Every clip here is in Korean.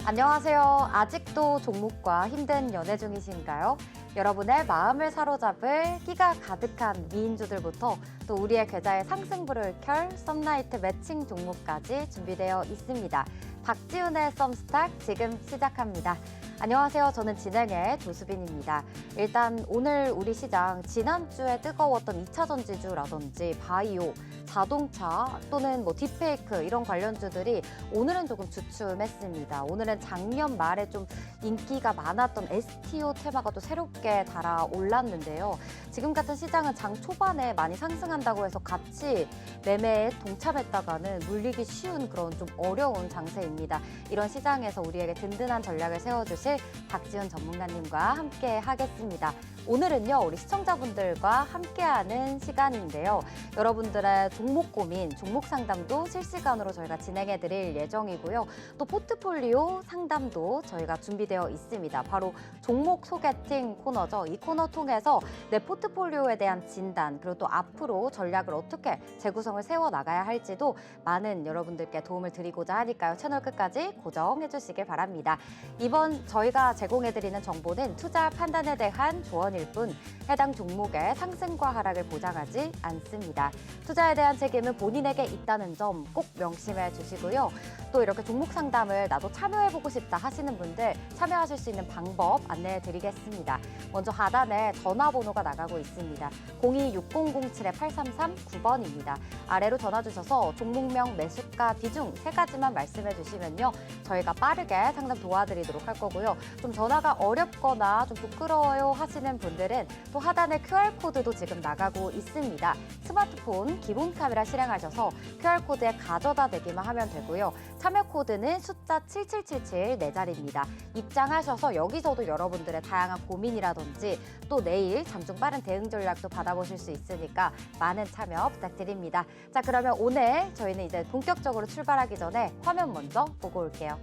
안녕하세요. 아직도 종목과 힘든 연애 중이신가요? 여러분의 마음을 사로잡을 끼가 가득한 미인주들부터 또 우리의 계좌의 상승불을 켤 썸라이트 매칭 종목까지 준비되어 있습니다. 박지훈의 썸스탁 지금 시작합니다. 안녕하세요. 저는 진행의 조수빈입니다. 일단 오늘 우리 시장 지난주에 뜨거웠던 2차 전지주라든지 바이오, 자동차 또는 딥페이크 이런 관련주들이 오늘은 조금 주춤했습니다. 오늘은 작년 말에 좀 인기가 많았던 STO 테마가 또 새롭게 달아올랐는데요. 지금 같은 시장은 장 초반에 많이 상승한다고 해서 같이 매매에 동참했다가는 물리기 쉬운 그런 좀 어려운 장세입니다. 이런 시장에서 우리에게 든든한 전략을 세워주실 박지훈 전문가님과 함께 하겠습니다. 오늘은요, 우리 시청자분들과 함께하는 시간인데요. 여러분들의 종목 고민, 종목 상담도 실시간으로 저희가 진행해드릴 예정이고요. 또 포트폴리오 상담도 저희가 준비되어 있습니다. 바로 종목 소개팅 코너죠. 이 코너 통해서 내 포트폴리오에 대한 진단, 그리고 또 앞으로 전략을 어떻게 재구성을 세워나가야 할지도 많은 여러분들께 도움을 드리고자 하니까요. 채널 끝까지 고정해 주시길 바랍니다. 이번 저희가 제공해드리는 정보는 투자 판단에 대한 조언 일 뿐 해당 종목의 상승과 하락을 보장하지 않습니다. 투자에 대한 책임은 본인에게 있다는 점 꼭 명심해 주시고요. 또 이렇게 종목 상담을 나도 참여해보고 싶다 하시는 분들 참여하실 수 있는 방법 안내해 드리겠습니다. 먼저 하단에 전화번호가 나가고 있습니다. 026007-8339번입니다. 아래로 전화 주셔서 종목명, 매수가, 비중 세 가지만 말씀해 주시면요. 저희가 빠르게 상담 도와드리도록 할 거고요. 좀 전화가 어렵거나 좀 부끄러워요 하시는 분들은 또 하단에 QR코드도 지금 나가고 있습니다. 스마트폰 기본 카메라 실행하셔서 QR코드에 가져다 대기만 하면 되고요. 참여 코드는 숫자 7777 4자리입니다. 입장하셔서 여기서도 여러분들의 다양한 고민이라든지 또 내일 잠중 빠른 대응 전략도 받아보실 수 있으니까 많은 참여 부탁드립니다. 자, 그러면 오늘 저희는 이제 본격적으로 출발하기 전에 화면 먼저 보고 올게요.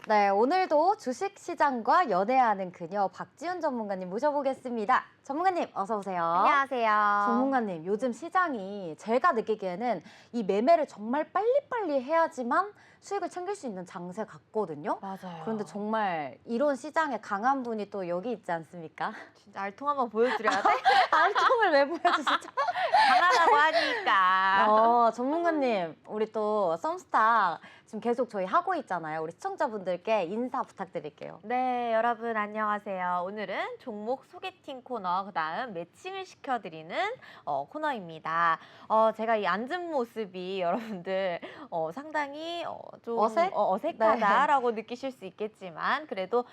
네, 오늘도 주식시장과 연애하는 그녀 박지훈 전문가님 모셔보겠습니다. 전문가님 어서 오세요. 안녕하세요. 전문가님, 요즘 시장이 제가 느끼기에는 이 매매를 정말 빨리빨리 해야지만 수익을 챙길 수 있는 장세 같거든요. 맞아요. 그런데 정말 이런 시장에 강한 분이 또 여기 있지 않습니까? 진짜 알통 한번 보여드려야 돼? 알통을 왜 보여주시죠? 강하다고 하니까. 전문가님, 우리 또 썸스탁 지금 계속 저희 하고 있잖아요. 우리 시청자분들께 인사 부탁드릴게요. 네, 여러분 안녕하세요. 오늘은 종목 소개팅 코너, 그다음 매칭을 시켜드리는 코너입니다. 제가 이 앉은 모습이 여러분들 상당히 좀 어색하다라고 느끼실 수 있겠지만 그래도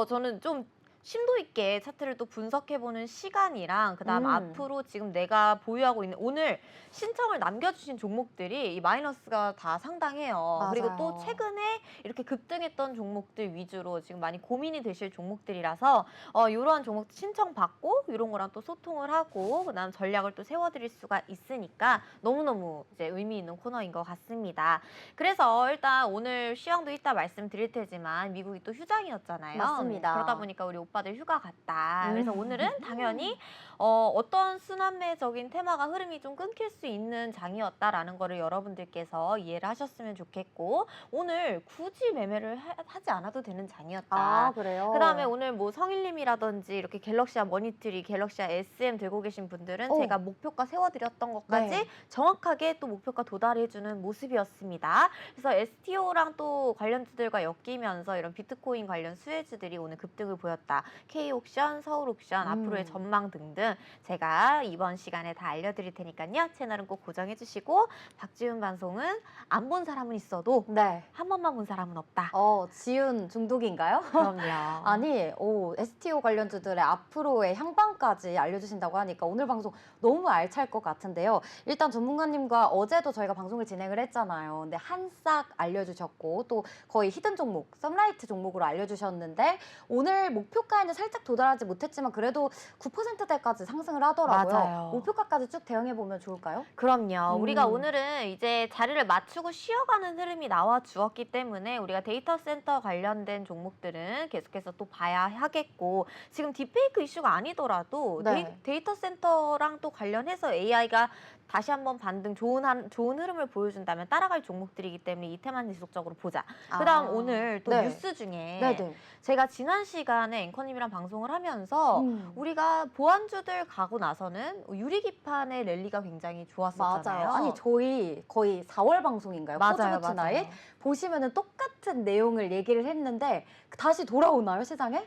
저는 좀 심도 있게 차트를 또 분석해보는 시간이랑 그다음 앞으로 지금 내가 보유하고 있는 오늘 신청을 남겨주신 종목들이 이 마이너스가 다 상당해요. 맞아요. 그리고 또 최근에 이렇게 급등했던 종목들 위주로 지금 많이 고민이 되실 종목들이라서 이러한 종목 신청받고 이런 거랑 또 소통을 하고 그다음 전략을 또 세워드릴 수가 있으니까 너무너무 이제 의미 있는 코너인 것 같습니다. 그래서 일단 오늘 시황도 이따 말씀드릴 테지만 미국이 또 휴장이었잖아요. 맞습니다. 그러다 보니까 우리 오빠들 휴가 갔다. 그래서 오늘은 당연히 어떤 순환매적인 테마가 흐름이 좀 끊길 수 있는 장이었다라는 거를 여러분들께서 이해를 하셨으면 좋겠고 오늘 굳이 매매를 하지 않아도 되는 장이었다. 아, 그래요? 그다음에 오늘 뭐 성일님이라든지 이렇게 갤럭시아 머니트리, 갤럭시아 SM 들고 계신 분들은 제가 목표가 세워드렸던 것까지 네. 정확하게 또 목표가 도달해주는 모습이었습니다. 그래서 STO랑 또 관련주들과 엮이면서 이런 비트코인 관련 수혜주들이 오늘 급등을 보였다. K옥션, 서울옥션, 앞으로의 전망 등등 제가 이번 시간에 다 알려드릴 테니까요. 채널은 꼭 고정해주시고 박지훈 방송은 안 본 사람은 있어도 네. 한 번만 본 사람은 없다. 지훈 중독인가요? 그럼요. 아니, STO 관련주들의 앞으로의 향방까지 알려주신다고 하니까 오늘 방송 너무 알찰 것 같은데요. 일단 전문가님과 어제도 저희가 방송을 진행을 했잖아요. 근데 한 싹 알려주셨고 또 거의 히든 종목, 썸라이트 종목으로 알려주셨는데 오늘 목표 목표가에는 살짝 도달하지 못했지만 그래도 9%대까지 상승을 하더라고요. 맞아요. 목표가까지 쭉 대응해 보면 좋을까요? 그럼요. 우리가 음. 오늘은 이제 자리를 맞추고 쉬어가는 흐름이 나와 주었기 때문에 우리가 데이터 센터 관련된 종목들은 계속해서 또 봐야 하겠고, 지금 딥페이크 이슈가 아니더라도 네. 데이터 센터랑 또 관련해서 AI가 다시 한번 반등 좋은 흐름을 보여준다면 따라갈 종목들이기 때문에 이 테만 지속적으로 보자. 그다음 아. 오늘 또 네. 뉴스 중에 네네. 제가 지난 시간에 앵커님이랑 방송을 하면서 우리가 보안주들 가고 나서는 유리기판의 랠리가 굉장히 좋았었잖아요. 맞아요. 아니 저희 거의 4월 방송인가요? 맞아요, 코즈부츠 나잇 맞아요. 보시면은 똑같은 내용을 얘기를 했는데 다시 돌아오나요, 시장에?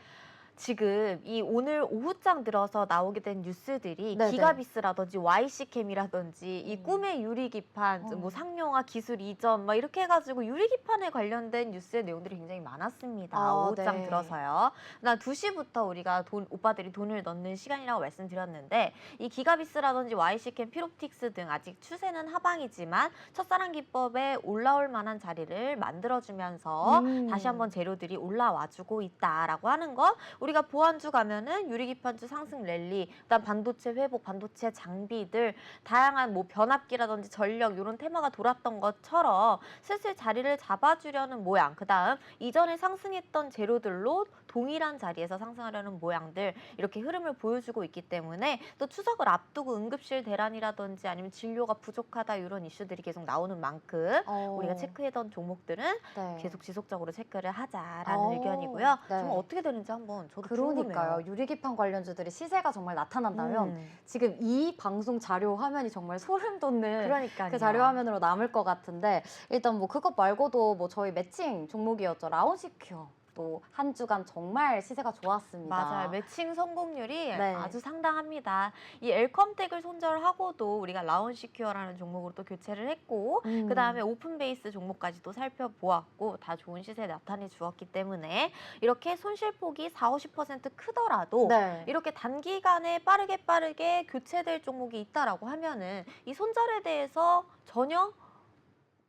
지금 이 오늘 오후장 들어서 나오게 된 뉴스들이 네네. 기가비스라든지 YC캠이라든지 이 꿈의 유리기판, 어. 뭐 상용화 기술 이전 막 이렇게 해가지고 유리기판에 관련된 뉴스의 내용들이 굉장히 많았습니다. 아, 오후장 네. 들어서요. 나 2시부터 우리가 오빠들이 돈을 넣는 시간이라고 말씀드렸는데, 이 기가비스라든지 YC캠, 피롭틱스 등 아직 추세는 하방이지만 첫사랑 기법에 올라올 만한 자리를 만들어주면서 다시 한번 재료들이 올라와주고 있다라고 하는 것. 우리가 보안주 가면은 유리기판주 상승 랠리, 그다음 반도체 회복, 반도체 장비들, 다양한 뭐 변압기라든지 전력 이런 테마가 돌았던 것처럼 슬슬 자리를 잡아주려는 모양. 그다음 이전에 상승했던 재료들로 동일한 자리에서 상승하려는 모양들, 이렇게 흐름을 보여주고 있기 때문에 또 추석을 앞두고 응급실 대란이라든지 아니면 진료가 부족하다 이런 이슈들이 계속 나오는 만큼 우리가 체크했던 종목들은 네. 계속 지속적으로 체크를 하자라는 어, 의견이고요. 네. 정말 어떻게 되는지 한번 저도 그러니까요. 궁금해요. 유리기판 관련주들이 시세가 정말 나타난다면 음, 지금 이 방송 자료 화면이 정말 소름 돋는 그러니까요. 그 자료 화면으로 남을 것 같은데, 일단 뭐 그것 말고도 뭐 저희 매칭 종목이었죠. 라온시큐어. 또 한 주간 정말 시세가 좋았습니다. 맞아요. 매칭 성공률이 네. 아주 상당합니다. 이 엘컴텍을 손절하고도 우리가 라온시큐어라는 종목으로 또 교체를 했고, 그다음에 오픈베이스 종목까지도 살펴보았고 다 좋은 시세 나타내 주었기 때문에 이렇게 손실폭이 40~50% 크더라도 네. 이렇게 단기간에 빠르게 교체될 종목이 있다라고 하면은 이 손절에 대해서 전혀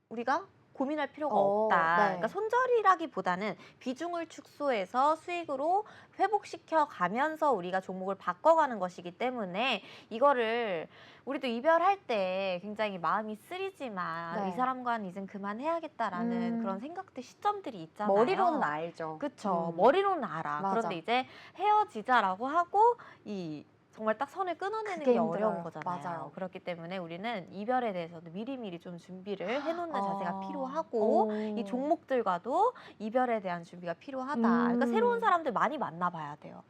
우리가 고민할 필요가 없다. 네. 그러니까 손절이라기보다는 비중을 축소해서 수익으로 회복시켜 가면서 우리가 종목을 바꿔가는 것이기 때문에, 이거를 우리도 이별할 때 굉장히 마음이 쓰리지만 네. 이 사람과는 이젠 그만해야겠다라는 그런 생각들, 시점들이 있잖아요. 머리로는 알죠. 그쵸. 머리로는 알아. 맞아. 그런데 이제 헤어지자라고 하고 정말 딱 선을 끊어내는 그게 게 어려운 힘들어요. 거잖아요. 맞아요. 그렇기 때문에 우리는 이별에 대해서도 미리미리 좀 준비를 해놓는 자세가 아. 필요하고, 오. 이 종목들과도 이별에 대한 준비가 필요하다. 그러니까 새로운 사람들 많이 만나봐야 돼요.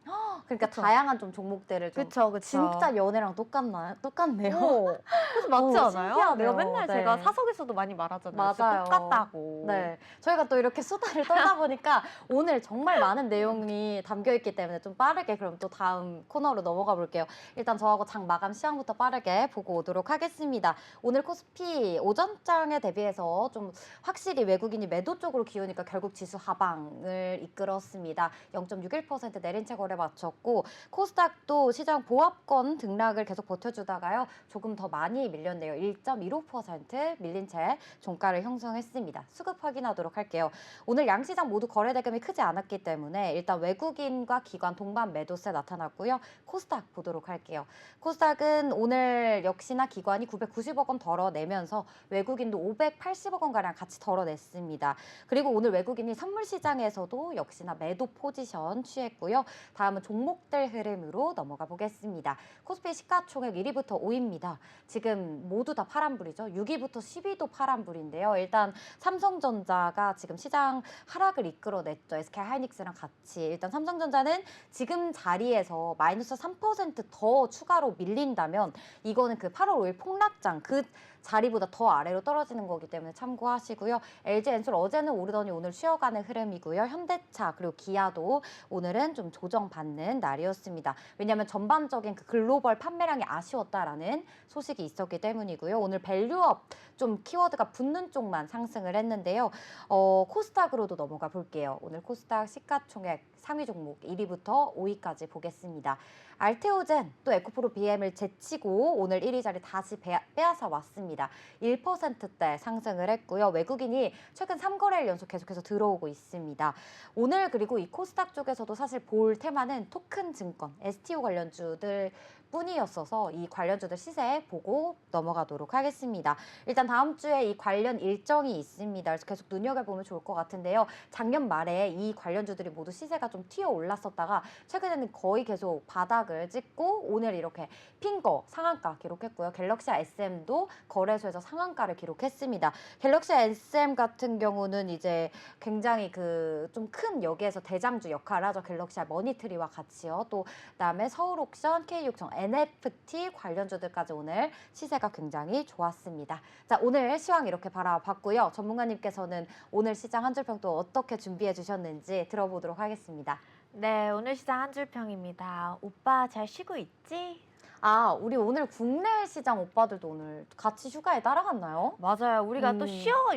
그러니까 그쵸. 다양한 좀 종목들을 좀 그쵸. 진짜 연애랑 똑같나요? 똑같네요. 그래서 맞지 않아요? 신기하네요. 내가 맨날 네. 제가 사석에서도 많이 말하잖아요. 진짜 맞아요. 똑같다고. 네, 저희가 또 이렇게 수다를 떨다 보니까 오늘 정말 많은 내용이 담겨 있기 때문에 좀 빠르게 그럼 또 다음 코너로 넘어가 볼게요. 일단 저하고 장 마감 시황부터 빠르게 보고 오도록 하겠습니다. 오늘 코스피 오전장에 대비해서 좀 확실히 외국인이 매도 쪽으로 기우니까 결국 지수 하방을 이끌었습니다. 0.61% 내린 채 거래 마쳤고, 코스닥도 시장 보합권 등락을 계속 버텨주다가요 조금 더 많이 밀렸네요. 1.15% 밀린 채 종가를 형성했습니다. 수급 확인하도록 할게요. 오늘 양시장 모두 거래 대금이 크지 않았기 때문에 일단 외국인과 기관 동반 매도세 나타났고요. 코스닥 보도록 할게요. 코스닥은 오늘 역시나 기관이 990억 원 덜어내면서 외국인도 580억 원가량 같이 덜어냈습니다. 그리고 오늘 외국인이 선물 시장에서도 역시나 매도 포지션 취했고요. 다음은 종목들 흐름으로 넘어가 보겠습니다. 코스피 시가총액 1위부터 5위입니다. 지금 모두 다 파란불이죠. 6위부터 10위도 파란불인데요. 일단 삼성전자가 지금 시장 하락을 이끌어냈죠. SK하이닉스랑 같이. 일단 삼성전자는 지금 자리에서 마이너스 3%더 추가로 밀린다면 이거는 그 8월 5일 폭락장 그 자리보다 더 아래로 떨어지는 거기 때문에 참고하시고요. LG엔솔 어제는 오르더니 오늘 쉬어가는 흐름이고요. 현대차 그리고 기아도 오늘은 좀 조정받는 날이었습니다. 왜냐하면 전반적인 그 글로벌 판매량이 아쉬웠다라는 소식이 있었기 때문이고요. 오늘 밸류업 좀 키워드가 붙는 쪽만 상승을 했는데요. 코스닥으로도 넘어가 볼게요. 오늘 코스닥 시가총액 상위 종목 1위부터 5위까지 보겠습니다. 알테오젠 또 에코프로 BM을 제치고 오늘 1위 자리 다시 빼앗아 왔습니다. 했습니다. 1%대 상승을 했고요. 외국인이 최근 3거래일 연속 계속해서 들어오고 있습니다. 오늘 그리고 이 코스닥 쪽에서도 사실 볼 테마는 토큰 증권, STO 관련주들 뿐이었어서 이 관련주들 시세 보고 넘어가도록 하겠습니다. 일단 다음 주에 이 관련 일정이 있습니다. 그래서 계속 눈여겨보면 좋을 것 같은데요. 작년 말에 이 관련주들이 모두 시세가 좀 튀어 올랐었다가 최근에는 거의 계속 바닥을 찍고 오늘 이렇게 핀거 상한가 기록했고요. 갤럭시 SM도 거래소에서 상한가를 기록했습니다. 갤럭시 SM 같은 경우는 이제 굉장히 그 좀 큰 여기에서 대장주 역할을 하죠. 갤럭시 머니트리와 같이요. 또 그다음에 서울옥션, K6천, NFT 관련주들까지 오늘 시세가 굉장히 좋았습니다. 자, 오늘 시황 이렇게 바라봤고요. 전문가님께서는 오늘 시장 한 줄 평 또 어떻게 준비해 주셨는지 들어보도록 하겠습니다. 네, 오늘 시장 한 줄 평입니다. 오빠 잘 쉬고 있지? 아, 우리 오늘 국내 시장 오빠들도 오늘 같이 휴가에 따라갔나요? 맞아요. 우리가 또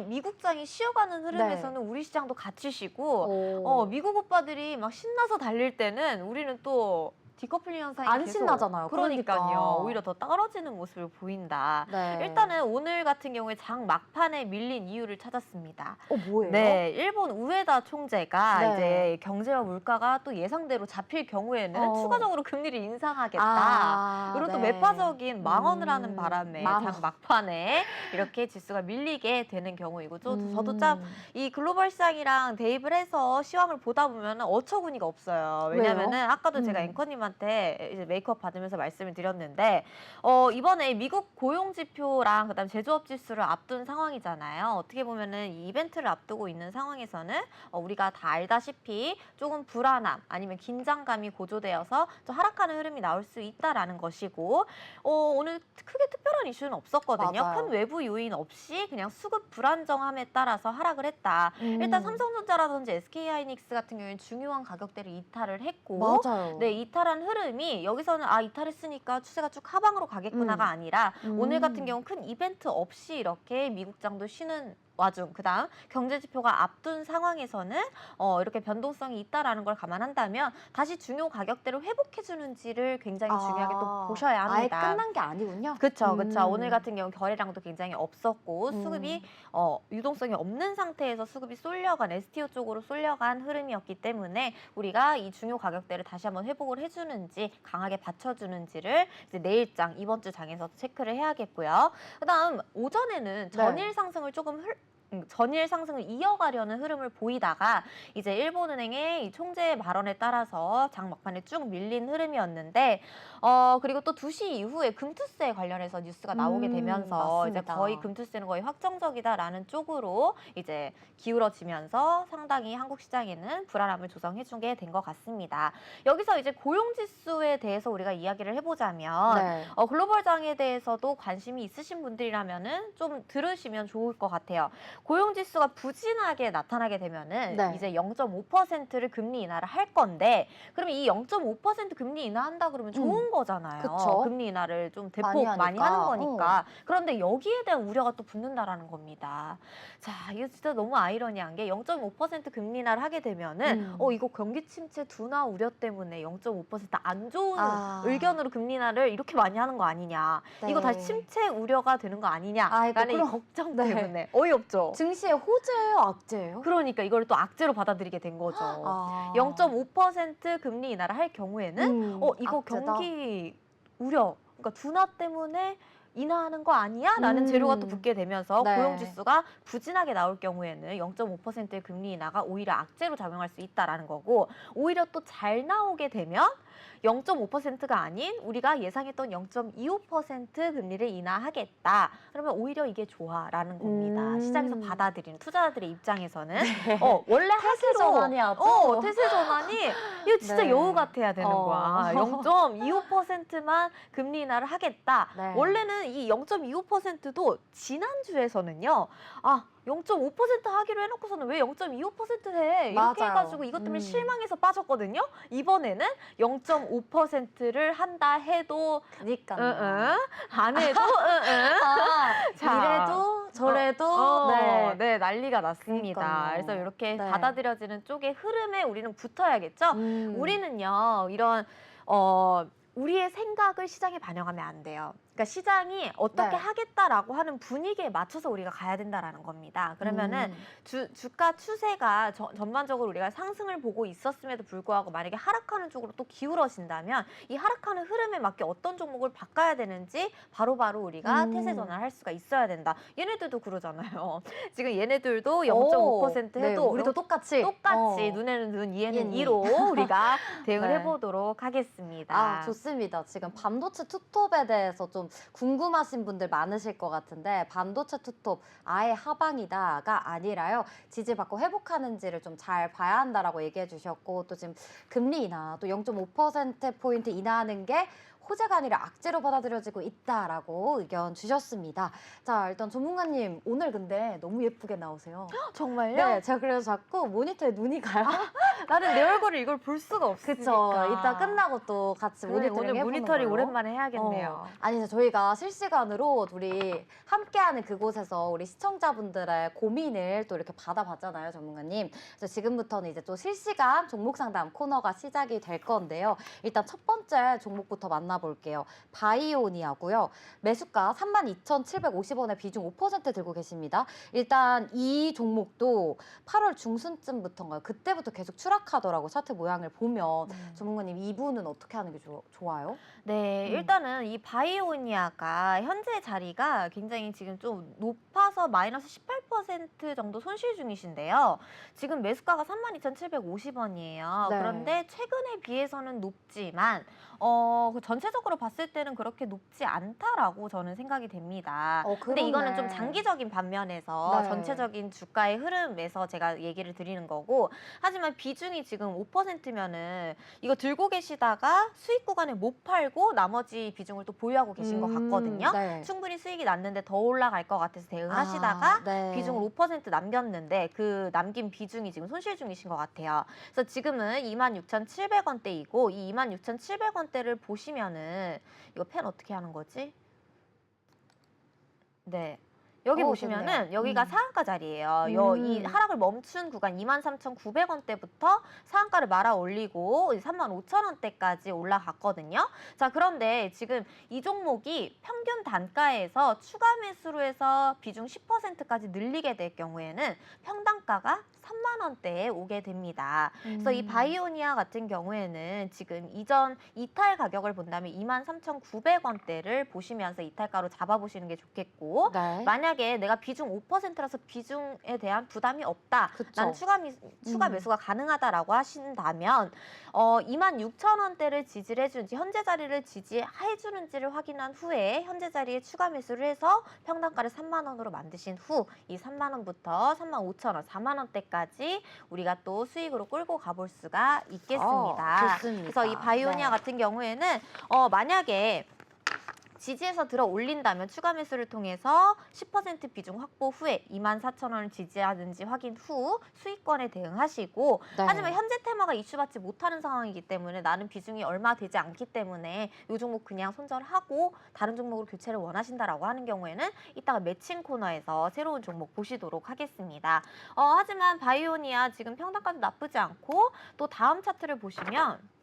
미국장이 쉬어가는 흐름에서는 우리 시장도 같이 쉬고, 미국 오빠들이 막 신나서 달릴 때는 우리는 또 디커플링 현상이 안 계속 신나잖아요. 그러니까요. 그러니까. 오히려 더 떨어지는 모습을 보인다. 네. 일단은 오늘 같은 경우에 장 막판에 밀린 이유를 찾았습니다. 뭐예요? 네, 일본 우에다 총재가 네. 이제 경제와 물가가 또 예상대로 잡힐 경우에는 추가적으로 금리를 인상하겠다. 그리고 또 네. 매파적인 망언을 하는 바람에 망언. 장 막판에 이렇게 지수가 밀리게 되는 경우이고 저도 참 이 글로벌 시장이랑 대입을 해서 시황을 보다 보면 어처구니가 없어요. 왜냐면은 아까도 제가 앵커님한테 이제 메이크업 받으면서 말씀을 드렸는데 이번에 미국 고용 지표랑 그다음 제조업 지수를 앞둔 상황이잖아요. 어떻게 보면은 이 이벤트를 앞두고 있는 상황에서는 우리가 다 알다시피 조금 불안함 아니면 긴장감이 고조되어서 좀 하락하는 흐름이 나올 수 있다라는 것이고 오늘 크게 특별한 이슈는 없었거든요. 맞아요. 큰 외부 요인 없이 그냥 수급 불안정함에 따라서 하락을 했다. 일단 삼성전자라든지 SK하이닉스 같은 경우에는 중요한 가격대를 이탈을 했고 맞아요. 네, 이탈한 흐름이 여기서는 이탈했으니까 추세가 쭉 하방으로 가겠구나가 아니라 오늘 같은 경우 큰 이벤트 없이 이렇게 미국장도 쉬는 와중 그다음 경제 지표가 앞둔 상황에서는 이렇게 변동성이 있다라는 걸 감안한다면 다시 중요 가격대를 회복해 주는지를 굉장히 중요하게 또 보셔야 합니다. 아예 끝난 게 아니군요. 그렇죠. 오늘 같은 경우 거래량도 굉장히 없었고 수급이 유동성이 없는 상태에서 수급이 쏠려간 STO 쪽으로 쏠려간 흐름이었기 때문에 우리가 이 중요 가격대를 다시 한번 회복을 해주는지 강하게 받쳐주는지를 이제 내일장 이번 주 장에서 체크를 해야겠고요. 그다음 오전에는 전일 상승을 조금 전일 상승을 이어가려는 흐름을 보이다가 이제 일본은행의 이 총재의 발언에 따라서 장 막판에 쭉 밀린 흐름이었는데 그리고 또 2시 이후에 금투세 관련해서 뉴스가 나오게 되면서 맞습니다. 이제 거의 금투세는 거의 확정적이다라는 쪽으로 이제 기울어지면서 상당히 한국 시장에는 불안함을 조성해주게 된 것 같습니다. 여기서 이제 고용지수에 대해서 우리가 이야기를 해보자면 글로벌장에 대해서도 관심이 있으신 분들이라면은 좀 들으시면 좋을 것 같아요. 고용지수가 부진하게 나타나게 되면은 이제 0.5%를 금리 인하를 할 건데 그러면 이 0.5% 금리 인하한다 그러면 좋은 거잖아요. 그쵸. 금리 인하를 좀 대폭 많이 하는 거니까. 그런데 여기에 대한 우려가 또 붙는다라는 겁니다. 자, 이거 진짜 너무 아이러니한 게 0.5% 금리 인하를 하게 되면은 이거 경기 침체 둔화 우려 때문에 0.5%안 좋은 의견으로 금리 인하를 이렇게 많이 하는 거 아니냐. 이거 다시 침체 우려가 되는 거 아니냐라는 이 걱정 때문에 어이없죠. 증시의 호재예요, 악재예요? 그러니까 이걸 또 악재로 받아들이게 된 거죠. 0.5% 금리 인하를 할 경우에는 이거 악재다. 경기 우려, 그러니까 둔화 때문에 인하하는 거 아니야? 라는 재료가 또 붙게 되면서 고용지수가 부진하게 나올 경우에는 0.5%의 금리 인하가 오히려 악재로 작용할 수 있다는 거고 오히려 또 잘 나오게 되면 0.5%가 아닌 우리가 예상했던 0.25% 금리를 인하하겠다. 그러면 오히려 이게 좋아라는 겁니다. 시장에서 받아들이는 투자자들의 입장에서는 원래 태세 전환이 아주 태세 전환이 이거 진짜 여우 같아야 되는 거야. 0.25%만 금리 인하를 하겠다. 원래는 이 0.25%도 지난주에서는요. 0.5% 하기로 해놓고서는 왜 0.25% 해? 이렇게 해가지고 이것 때문에 실망해서 빠졌거든요. 이번에는 0.5%를 한다 해도 안 해도 이래도 저래도 네, 난리가 났습니다. 그러니까요. 그래서 이렇게 받아들여지는 쪽의 흐름에 우리는 붙어야겠죠. 우리는요 이런 우리의 생각을 시장에 반영하면 안 돼요. 그러니까 시장이 어떻게 네. 하겠다라고 하는 분위기에 맞춰서 우리가 가야 된다라는 겁니다. 그러면은 주가 추세가 전반적으로 우리가 상승을 보고 있었음에도 불구하고 만약에 하락하는 쪽으로 또 기울어진다면 이 하락하는 흐름에 맞게 어떤 종목을 바꿔야 되는지 바로바로 우리가 태세 전환할 수가 있어야 된다. 얘네들도 그러잖아요. 지금 얘네들도 0.5% 네, 해도 우리도 똑같이 눈에는 눈, 이에는 이. 이로 우리가 대응을 네. 해보도록 하겠습니다. 아, 좋습니다. 지금 반도체 투톱에 대해서 좀 궁금하신 분들 많으실 것 같은데 반도체 투톱 아예 하방이다가 아니라요. 지지받고 회복하는지를 좀 잘 봐야 한다라고 얘기해 주셨고 또 지금 금리 인하 또 0.5%포인트 인하하는 게 호재가 아니라 악재로 받아들여지고 있다라고 의견 주셨습니다. 자, 일단 전문가님 오늘 근데 너무 예쁘게 나오세요. 정말요? 네, 제가 그래서 자꾸 모니터에 눈이 가요. 나는 내 얼굴을 이걸 볼 수가 없으니까. 그쵸. 이따 끝나고 또 같이 그러네, 모니터링 오늘 해보는 모니터링 걸로. 오랜만에 해야겠네요. 아니, 저희가 실시간으로 우리 함께하는 그곳에서 우리 시청자분들의 고민을 또 이렇게 받아봤잖아요, 전문가님. 그래서 지금부터는 이제 또 실시간 종목 상담 코너가 시작이 될 건데요. 일단 첫 번째 종목부터 만나볼게요. 바이오니아고요. 매수가 32,750원에 비중 5% 들고 계십니다. 일단 이 종목도 8월 중순쯤부터인가요? 그때부터 계속 추락하더라고 차트 모양을 보면. 전문가님 이분은 어떻게 하는 게 좋아요? 네, 일단은 이 바이오니아가 현재 자리가 굉장히 지금 좀 높아서 마이너스 18% 정도 손실 중이신데요. 지금 매수가가 32,750원이에요. 네. 그런데 최근에 비해서는 높지만 그 전체적으로 봤을 때는 그렇게 높지 않다라고 저는 생각이 됩니다. 근데 이거는 좀 그러네. 장기적인 반면에서 네. 전체적인 주가의 흐름에서 제가 얘기를 드리는 거고, 하지만 비중이 지금 5%면은 이거 들고 계시다가 수익 구간에 못 팔고 나머지 비중을 또 보유하고 계신 것 같거든요. 네. 충분히 수익이 났는데 더 올라갈 것 같아서 대응을 하시다가 네. 비중을 5% 남겼는데 그 남긴 비중이 지금 손실 중이신 것 같아요. 그래서 지금은 26,700원대이고 이 26,700원대를 보시면은 이거 펜 어떻게 하는 거지? 네. 여기 보시면은 좋네요. 여기가 상한가 자리예요. 이 하락을 멈춘 구간 23,900원대부터 상한가를 말아 올리고 35,000원대까지 올라갔거든요. 자, 그런데 지금 이 종목이 평균 단가에서 추가 매수로 해서 비중 10%까지 늘리게 될 경우에는 평단가가 3만 원대에 오게 됩니다. 그래서 이 바이오니아 같은 경우에는 지금 이전 이탈 가격을 본다면 23,900원대를 보시면서 이탈가로 잡아보시는 게 좋겠고, 네. 만약에 내가 비중 5%라서 비중에 대한 부담이 없다, 그쵸. 나는 추가 매수가 가능하다라고 하신다면 26,000원대를 지지를 해주는지 현재 자리를 지지해주는지를 확인한 후에 현재 자리에 추가 매수를 해서 평단가를 3만 원으로 만드신 후 이 3만 원부터 35,000원, 4만 원대까지 우리가 또 수익으로 끌고 가볼 수가 있겠습니다. 좋습니다. 그래서 이 바이오니아 네. 같은 경우에는 만약에 지지해서 들어 올린다면 추가 매수를 통해서 10% 비중 확보 후에 24,000원을 지지하는지 확인 후 수익권에 대응하시고, 네. 하지만 현재 테마가 이슈받지 못하는 상황이기 때문에 나는 비중이 얼마 되지 않기 때문에 이 종목 그냥 손절하고 다른 종목으로 교체를 원하신다라고 하는 경우에는 이따가 매칭 코너에서 새로운 종목 보시도록 하겠습니다. 하지만 바이오니아 지금 평단가도 나쁘지 않고 또 다음 차트를 보시면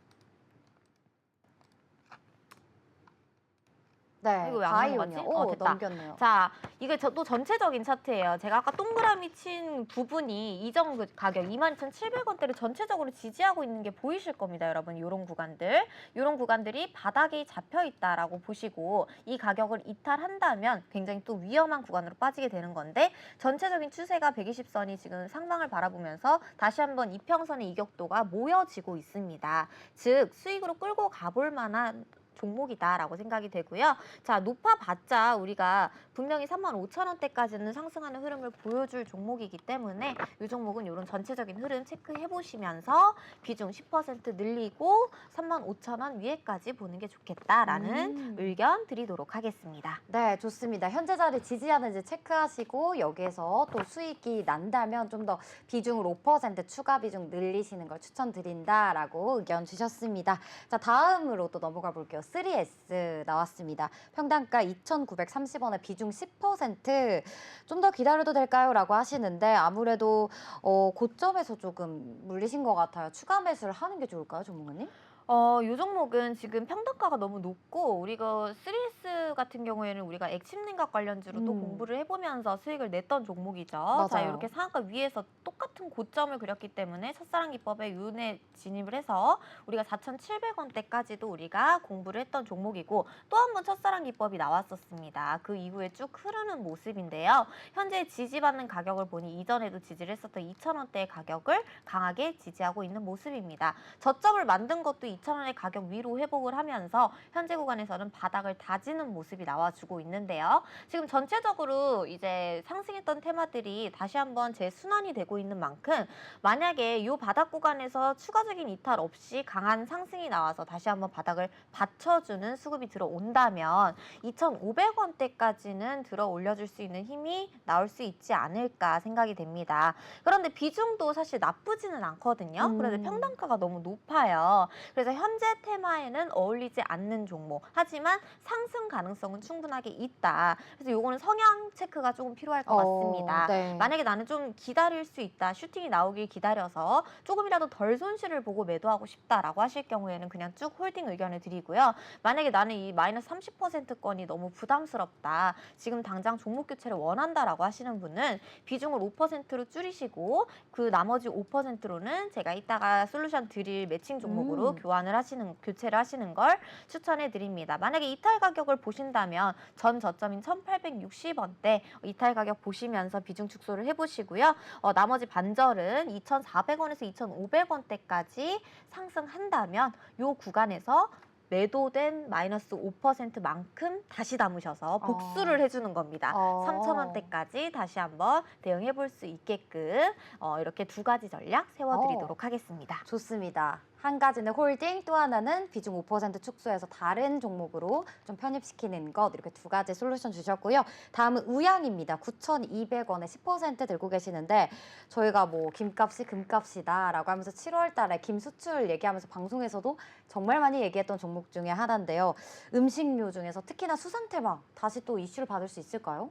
네. 이거 왜안 바이오니아. 넘어갔지? 됐다. 넘겼네요. 자, 이게 또 전체적인 차트예요. 제가 아까 동그라미 친 부분이 이전 가격 22,700원대를 전체적으로 지지하고 있는 게 보이실 겁니다, 여러분. 이런 구간들. 이런 구간들이 바닥에 잡혀 있다라고 보시고 이 가격을 이탈한다면 굉장히 또 위험한 구간으로 빠지게 되는 건데, 전체적인 추세가 120선이 지금 상방을 바라보면서 다시 한번 이평선의 이격도가 모여지고 있습니다. 즉, 수익으로 끌고 가볼 만한 종목이다라고 생각이 되고요. 자, 높아봤자 우리가 분명히 35,000원대까지는 상승하는 흐름을 보여줄 종목이기 때문에 이 종목은 이런 전체적인 흐름 체크해보시면서 비중 10% 늘리고 35,000원 위에까지 보는 게 좋겠다라는 의견 드리도록 하겠습니다. 네, 좋습니다. 현재 자리 지지하는지 체크하시고 여기에서 또 수익이 난다면 좀 더 비중을 5% 추가 비중 늘리시는 걸 추천드린다라고 의견 주셨습니다. 자, 다음으로 또 넘어가 볼게요. 3S 나왔습니다. 평단가 2,930원에 비중 10%. 좀 더 기다려도 될까요? 라고 하시는데 아무래도 고점에서 조금 물리신 것 같아요. 추가 매수를 하는 게 좋을까요, 전문가님? 요 종목은 지금 평단가가 너무 높고 우리가 3S 같은 경우에는 우리가 액침냉각 관련주로 또 음. 공부를 해보면서 수익을 냈던 종목이죠. 자, 맞아요. 이렇게 상한가 위에서 똑같은 고점을 그렸기 때문에 첫사랑 기법에 윤회 진입을 해서 우리가 4,700원대까지도 우리가 공부를 했던 종목이고 또 한 번 첫사랑 기법이 나왔었습니다. 그 이후에 쭉 흐르는 모습인데요. 현재 지지받는 가격을 보니 이전에도 지지를 했었던 2,000원대의 가격을 강하게 지지하고 있는 모습입니다. 저점을 만든 것도 2,000원의 가격 위로 회복을 하면서 현재 구간에서는 바닥을 다지는 모습이 나와주고 있는데요. 지금 전체적으로 이제 상승했던 테마들이 다시 한번 재순환이 되고 있는 만큼 만약에 이 바닥 구간에서 추가적인 이탈 없이 강한 상승이 나와서 다시 한번 바닥을 받쳐주는 수급이 들어온다면 2,500원대까지는 들어 올려줄 수 있는 힘이 나올 수 있지 않을까 생각이 됩니다. 그런데 비중도 사실 나쁘지는 않거든요. 그런데 평단가가 너무 높아요. 그래서 현재 테마에는 어울리지 않는 종목. 하지만 상승 가능성은 충분하게 있다. 그래서 요거는 성향 체크가 조금 필요할 것 같습니다. 네. 만약에 나는 좀 기다릴 수 있다. 슈팅이 나오길 기다려서 조금이라도 덜 손실을 보고 매도하고 싶다라고 하실 경우에는 그냥 쭉 홀딩 의견을 드리고요. 만약에 나는 이 마이너스 30%권이 너무 부담스럽다. 지금 당장 종목 교체를 원한다라고 하시는 분은 비중을 5%로 줄이시고 그 나머지 5%로는 제가 이따가 솔루션 드릴 매칭 종목으로 교체를 하시는 걸 추천해 드립니다. 만약에 이탈 가격을 보신다면 전 저점인 1,860원대 이탈 가격 보시면서 비중 축소를 해보시고요. 나머지 반절은 2,400원에서 2,500원대까지 상승한다면 이 구간에서 매도된 마이너스 5%만큼 다시 담으셔서 복수를 해주는 겁니다. 3,000원대까지 다시 한번 대응해 볼 수 있게끔 이렇게 두 가지 전략 세워드리도록 하겠습니다. 좋습니다. 한 가지는 홀딩, 또 하나는 비중 5% 축소해서 다른 종목으로 좀 편입시키는 것, 이렇게 두 가지 솔루션 주셨고요. 다음은 우양입니다. 9,200원에 10% 들고 계시는데 저희가 뭐 김값이 금값이다 라고 하면서 7월 달에 김 수출 얘기하면서 방송에서도 정말 많이 얘기했던 종목 중에 하나인데요. 음식료 중에서 특히나 수산태방 다시 또 이슈를 받을 수 있을까요?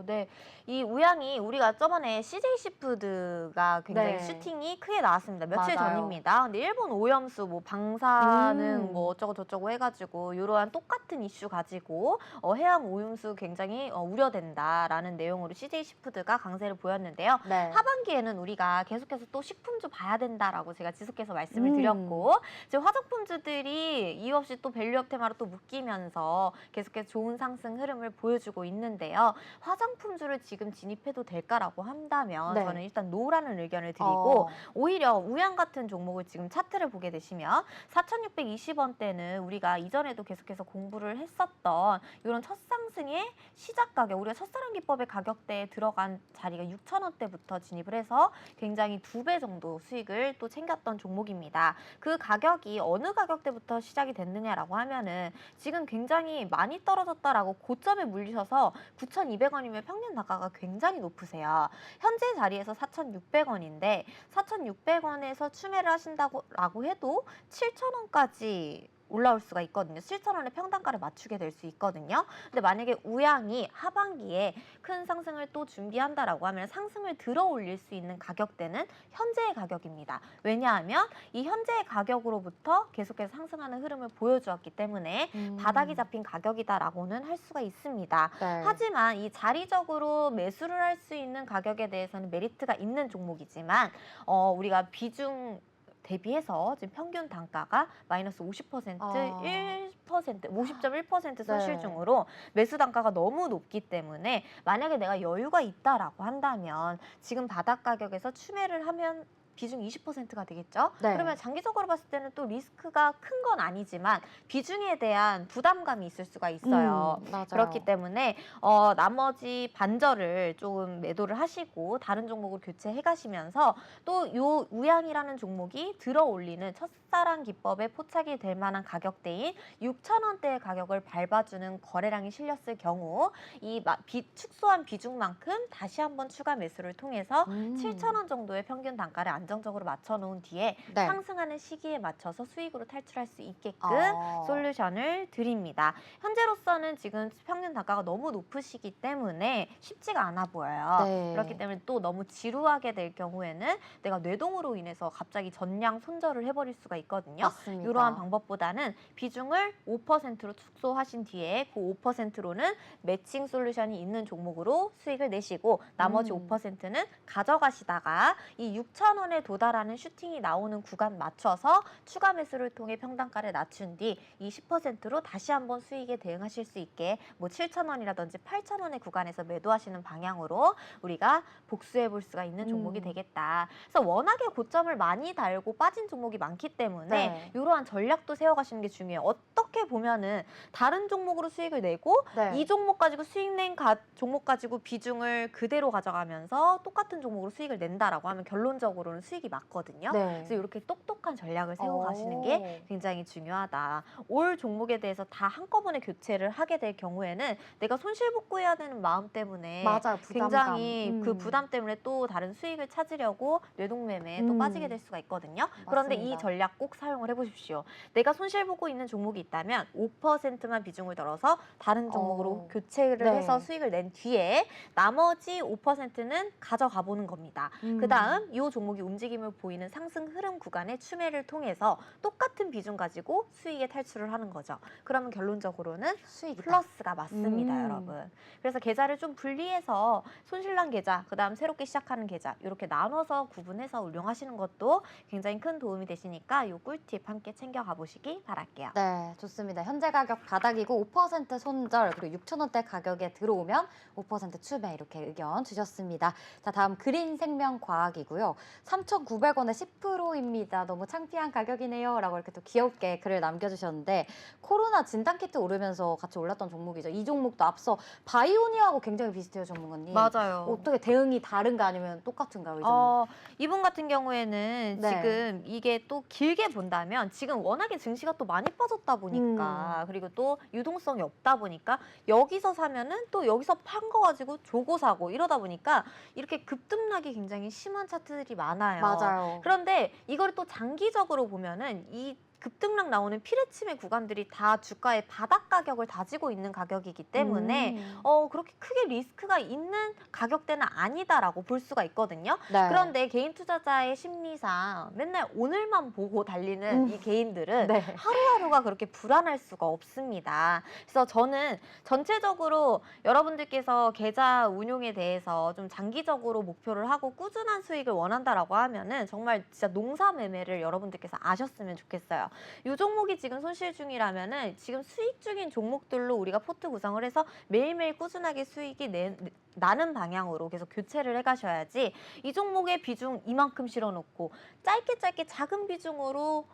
네. 이 우양이 우리가 저번에 CJ 시푸드가 굉장히 네. 슈팅이 크게 나왔습니다. 며칠 맞아요. 전입니다. 근데 일본 오염수 뭐 방사능 뭐 어쩌고 저쩌고 해가지고 이러한 똑같은 이슈 가지고 해양 오염수 굉장히 우려된다라는 내용으로 CJ 시푸드가 강세를 보였는데요. 네. 하반기에는 우리가 계속해서 또 식품주 봐야 된다라고 제가 지속해서 말씀을 드렸고 지금 화장품주들이 이유 없이 또 밸류업 테마로 또 묶이면서 계속해서 좋은 상승 흐름을 보여주고 있는데요. 화장품주를 지금 진입해도 될까라고 한다면 네. 저는 일단 노라는 의견을 드리고 오히려 우양 같은 종목을 지금 차트를 보게 되시면 4,620원대는 우리가 이전에도 계속해서 공부를 했었던 이런 첫 상승의 시작 가격, 우리가 첫사랑 기법의 가격대에 들어간 자리가 6,000원대부터 진입을 해서 굉장히 2배 정도 수익을 또 챙겼던 종목입니다. 그 가격이 어느 가격대부터 시작이 됐느냐라고 하면은 지금 굉장히 많이 떨어졌다라고 고점에 물리셔서 9,200원이면 평균 단가가 굉장히 높으세요. 현재 자리에서 4,600원인데 4,600원에서 추매를 하신다고 해도 7,000원까지 올라올 수가 있거든요. 7,000원의 평단가를 맞추게 될 수 있거든요. 근데 만약에 우양이 하반기에 큰 상승을 또 준비한다라고 하면 상승을 들어 올릴 수 있는 가격대는 현재의 가격입니다. 왜냐하면 이 현재의 가격으로부터 계속해서 상승하는 흐름을 보여주었기 때문에 바닥이 잡힌 가격이다라고는 할 수가 있습니다. 네. 하지만 이 자리적으로 매수를 할 수 있는 가격에 대해서는 메리트가 있는 종목이지만 우리가 비중 대비해서 지금 평균 단가가 마이너스 50%, 1%, 50.1% 손실 네. 중으로 매수 단가가 너무 높기 때문에 만약에 내가 여유가 있다라고 한다면 지금 바닥 가격에서 추매를 하면 비중 20%가 되겠죠? 네. 그러면 장기적으로 봤을 때는 또 리스크가 큰 건 아니지만 비중에 대한 부담감이 있을 수가 있어요. 맞아요. 그렇기 때문에 나머지 반절을 좀 매도를 하시고 다른 종목을 교체해 가시면서 또 요 우양이라는 종목이 들어 올리는 첫사랑 기법에 포착이 될 만한 가격대인 6,000원대의 가격을 밟아주는 거래량이 실렸을 경우 이 축소한 비중만큼 다시 한번 추가 매수를 통해서 7,000원 정도의 평균 단가를 안정 안정적으로 맞춰놓은 뒤에 네. 상승하는 시기에 맞춰서 수익으로 탈출할 수 있게끔 아. 솔루션을 드립니다. 현재로서는 지금 평균 단가가 너무 높으시기 때문에 쉽지가 않아 보여요. 네. 그렇기 때문에 또 너무 지루하게 될 경우에는 내가 뇌동으로 인해서 갑자기 전량 손절을 해버릴 수가 있거든요. 맞습니다. 이러한 방법보다는 비중을 5%로 축소하신 뒤에 그 5%로는 매칭 솔루션이 있는 종목으로 수익을 내시고 나머지 5%는 가져가시다가 이 6,000원에 도달하는 슈팅이 나오는 구간 맞춰서 추가 매수를 통해 평단가를 낮춘 뒤 이 10%로 다시 한번 수익에 대응하실 수 있게 뭐 7,000원이라든지 8,000원의 구간에서 매도하시는 방향으로 우리가 복수해 볼 수가 있는 종목이 되겠다. 그래서 워낙에 고점을 많이 달고 빠진 종목이 많기 때문에 네. 이러한 전략도 세워가시는 게 중요해요. 어떻게 보면은 다른 종목으로 수익을 내고 네. 이 종목 가지고 수익 낸 종목 가지고 비중을 그대로 가져가면서 똑같은 종목으로 수익을 낸다라고 하면 결론적으로는 수익이 맞거든요. 네. 그래서 이렇게 똑똑한 전략을 세워가시는 게 굉장히 중요하다. 올 종목에 대해서 다 한꺼번에 교체를 하게 될 경우에는 내가 손실복구해야 되는 마음 때문에 맞아요. 부담감. 굉장히 그 부담 때문에 또 다른 수익을 찾으려고 뇌동매매에 또 빠지게 될 수가 있거든요. 그런데 이 맞습니다. 전략 꼭 사용을 해보십시오. 내가 손실보고 있는 종목이 있다면 5%만 비중을 들어서 다른 종목으로 교체를 네. 해서 수익을 낸 뒤에 나머지 5%는 가져가 보는 겁니다. 그 다음 이 종목이 움직임을 보이는 상승 흐름 구간의 추매를 통해서 똑같은 비중 가지고 수익에 탈출을 하는 거죠. 그러면 결론적으로는 수익이다. 플러스가 맞습니다, 여러분. 그래서 계좌를 좀 분리해서 손실난 계좌, 그 다음 새롭게 시작하는 계좌 이렇게 나눠서 구분해서 운용하시는 것도 굉장히 큰 도움이 되시니까 이 꿀팁 함께 챙겨가 보시기 바랄게요. 네, 좋습니다. 현재 가격 바닥이고 5% 손절 그리고 6,000원대 가격에 들어오면 5% 추매 이렇게 의견 주셨습니다. 자, 다음 그린생명과학이고요. 3,900원에 10%입니다. 너무 창피한 가격이네요. 라고 이렇게 또 귀엽게 글을 남겨주셨는데 코로나 진단키트 오르면서 같이 올랐던 종목이죠. 이 종목도 앞서 바이오니아하고 굉장히 비슷해요, 전문가님. 맞아요. 어떻게 대응이 다른가 아니면 똑같은가요, 이 종목? 이분 같은 경우에는 네. 지금 이게 또 길게 본다면 지금 워낙에 증시가 또 많이 빠졌다 보니까 그리고 또 유동성이 없다 보니까 여기서 사면은 또 여기서 판 거 가지고 조고 사고 이러다 보니까 이렇게 급등락이 굉장히 심한 차트들이 많아요. 맞아요. 그런데 이걸 또 장기적으로 보면은 이 급등락 나오는 피레침의 구간들이 다 주가의 바닥 가격을 다지고 있는 가격이기 때문에 그렇게 크게 리스크가 있는 가격대는 아니다라고 볼 수가 있거든요. 네. 그런데 개인 투자자의 심리상 맨날 오늘만 보고 달리는 이 개인들은 네. 하루하루가 그렇게 불안할 수가 없습니다. 그래서 저는 전체적으로 여러분들께서 계좌 운용에 대해서 좀 장기적으로 목표를 하고 꾸준한 수익을 원한다라고 하면은 정말 진짜 농사 매매를 여러분들께서 아셨으면 좋겠어요. 이 종목이 지금 손실 중이라면은 지금 수익 중인 종목들로 우리가 포트 구성을 해서 매일매일 꾸준하게 수익이 나는 방향으로 계속 교체를 해가셔야지 이 종목의 비중 이만큼 실어놓고 짧게 작은 비중으로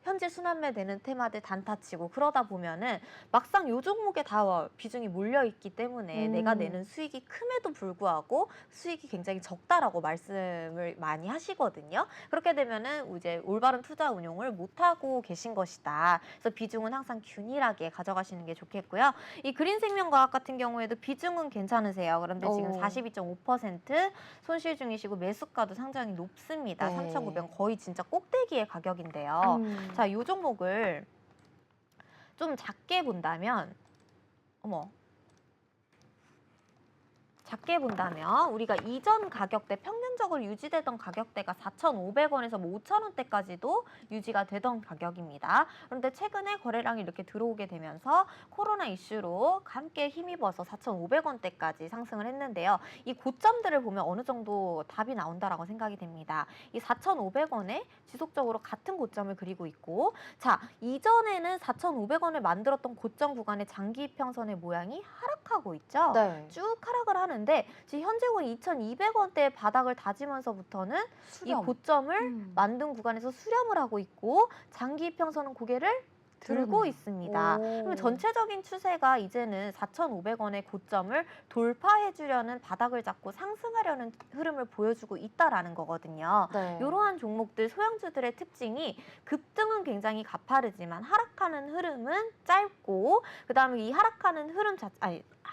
현재 순환매 되는 테마들 단타치고 그러다 보면은 막상 요 종목에 다 비중이 몰려있기 때문에 내가 내는 수익이 큼에도 불구하고 수익이 굉장히 적다라고 말씀을 많이 하시거든요. 그렇게 되면은 이제 올바른 투자 운용을 못하고 계신 것이다. 그래서 비중은 항상 균일하게 가져가시는 게 좋겠고요. 이 그린생명과학 같은 경우에도 비중은 괜찮으세요. 그런데 지금 42.5% 손실 중이시고 매수가도 상당히 높습니다. 네. 3,900원 거의 진짜 꼭대기의 가격인데요. 자, 이 종목을 좀 작게 본다면, 작게 본다면 우리가 이전 가격대 평균적으로 유지되던 가격대가 4,500원에서 뭐 5,000원대까지도 유지가 되던 가격입니다. 그런데 최근에 거래량이 이렇게 들어오게 되면서 코로나 이슈로 함께 힘입어서 4,500원대까지 상승을 했는데요. 이 고점들을 보면 어느 정도 답이 나온다라고 생각이 됩니다. 이 4,500원에 지속적으로 같은 고점을 그리고 있고, 자, 이전에는 4,500원을 만들었던 고점 구간의 장기 평선의 모양이 하락하고 있죠. 네. 쭉 하락을 하는데 지금 현재는 2,200원대 바닥을 다지면서부터는 이 고점을 만든 구간에서 수렴을 하고 있고 장기 평선은 고개를 들고 있습니다. 그러면 전체적인 추세가 이제는 4,500원의 고점을 도파해 주려는 바닥을 잡고 상승하려는 흐름을 보여주고 있다라는 거거든요. 네. 이러한 종목들 소형주들의 특징이 급등은 굉장히 가파르지만 하락하는 흐름은 짧고 그다음에 이 하락하는 흐름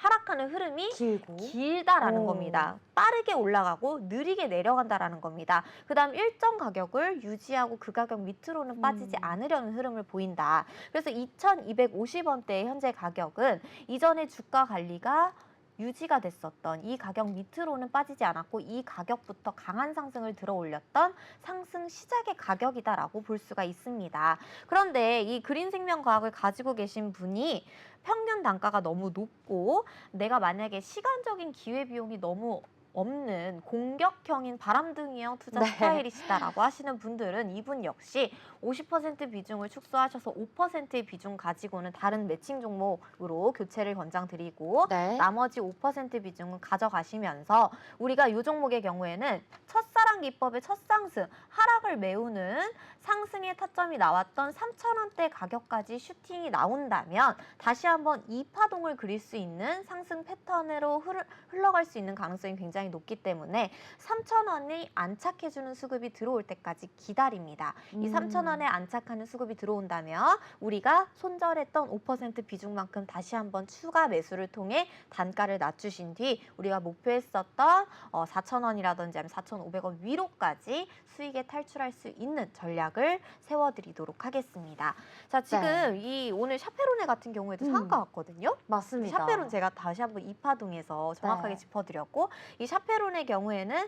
하락하는 흐름이 길고. 길다라는 오. 겁니다. 빠르게 올라가고 느리게 내려간다라는 겁니다. 그다음 일정 가격을 유지하고 그 가격 밑으로는 빠지지 않으려는 흐름을 보인다. 그래서 2,250원대의 현재 가격은 이전에 주가 관리가 유지가 됐었던 이 가격 밑으로는 빠지지 않았고 이 가격부터 강한 상승을 들어 올렸던 상승 시작의 가격이다라고 볼 수가 있습니다. 그런데 이 그린생명과학을 가지고 계신 분이 평균 단가가 너무 높고 내가 만약에 시간적인 기회비용이 너무 없는 공격형인 바람둥이형 투자 네. 스타일이시다라고 하시는 분들은 이분 역시 50% 비중을 축소하셔서 5%의 비중 가지고는 다른 매칭 종목으로 교체를 권장드리고 네. 나머지 5% 비중은 가져가시면서 우리가 이 종목의 경우에는 첫사랑 기법의 첫 상승, 하락을 메우는 상승의 타점이 나왔던 3,000원대 가격까지 슈팅이 나온다면 다시 한번 이 파동을 그릴 수 있는 상승 패턴으로 흘러갈 수 있는 가능성이 굉장히 높기 때문에 3,000원이 안착해주는 수급이 들어올 때까지 기다립니다. 이 3,000원에 안착하는 수급이 들어온다면 우리가 손절했던 5% 비중만큼 다시 한번 추가 매수를 통해 단가를 낮추신 뒤 우리가 목표했었던 4,000원이라든지 아니면 4,500원 위로까지 수익에 탈출할 수 있는 전략을 세워드리도록 하겠습니다. 자, 지금 이 오늘 샤페로네 같은 경우에도 상한가 왔거든요. 맞습니다. 샤페론 제가 다시 한번 이파동에서 정확하게 네. 짚어드렸고 이 샤페론의 경우에는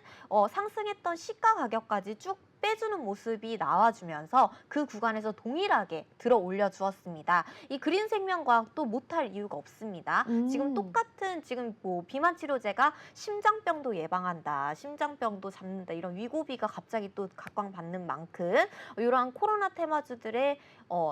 상승했던 시가 가격까지 쭉 빼주는 모습이 나와주면서 그 구간에서 동일하게 들어 올려 주었습니다. 이 그린생명과학도 못할 이유가 없습니다. 지금 똑같은 지금 뭐 비만 치료제가 심장병도 예방한다, 심장병도 잡는다 이런 위고비가 갑자기 또 각광받는 만큼 이러한 코로나 테마주들의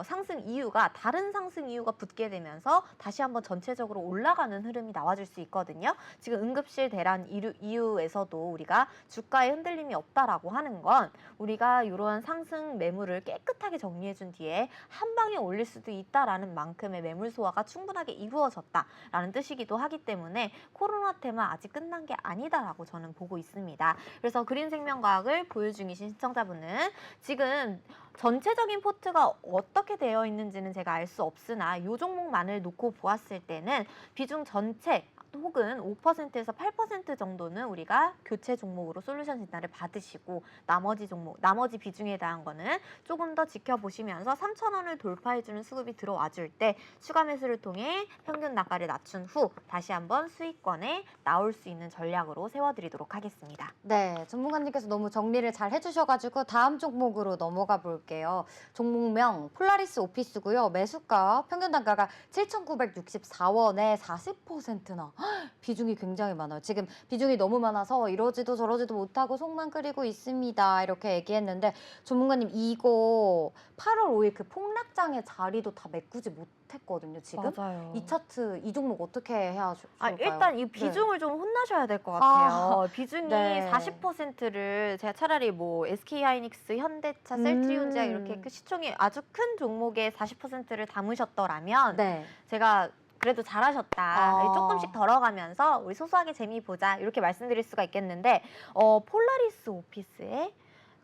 상승 이유가 다른 상승 이유가 붙게 되면서 다시 한번 전체적으로 올라가는 흐름이 나와줄 수 있거든요. 지금 응급실 대란 이유에서도 우리가 주가에 흔들림이 없다라고 하는 건 우리가 이러한 상승 매물을 깨끗하게 정리해준 뒤에 한 방에 올릴 수도 있다라는 만큼의 매물 소화가 충분하게 이루어졌다라는 뜻이기도 하기 때문에 코로나 테마 아직 끝난 게 아니다라고 저는 보고 있습니다. 그래서 그린생명과학을 보유 중이신 시청자분은 지금 전체적인 포트가 어떻게 되어 있는지는 제가 알 수 없으나 이 종목만을 놓고 보았을 때는 비중 전체 혹은 5%에서 8% 정도는 우리가 교체 종목으로 솔루션 진단을 받으시고 나머지 비중에 대한 거는 조금 더 지켜보시면서 3,000원을 돌파해주는 수급이 들어와줄 때 추가 매수를 통해 평균 단가를 낮춘 후 다시 한번 수익권에 나올 수 있는 전략으로 세워드리도록 하겠습니다. 네, 전문가님께서 너무 정리를 잘 해주셔가지고 다음 종목으로 넘어가 볼게요. 종목명 폴라리스 오피스고요. 매수가 평균 단가가 7,964원에 40%나 비중이 굉장히 많아요. 지금 비중이 너무 많아서 이러지도 저러지도 못하고 속만 끓이고 있습니다. 이렇게 얘기했는데 전문가님 이거 8월 5일 그 폭락장의 자리도 다 메꾸지 못했거든요. 지금 맞아요. 이 차트 이 종목 어떻게 해야 좋을까요? 일단 이 비중을 좀 혼나셔야 될 것 같아요. 비중이 네. 40%를 제가 차라리 뭐 SK하이닉스, 현대차, 셀트리온제약 이렇게 그 시총이 아주 큰 종목에 40%를 담으셨더라면 네. 제가 그래도 잘하셨다. 아. 조금씩 덜어가면서 우리 소소하게 재미 보자. 이렇게 말씀드릴 수가 있겠는데 폴라리스 오피스에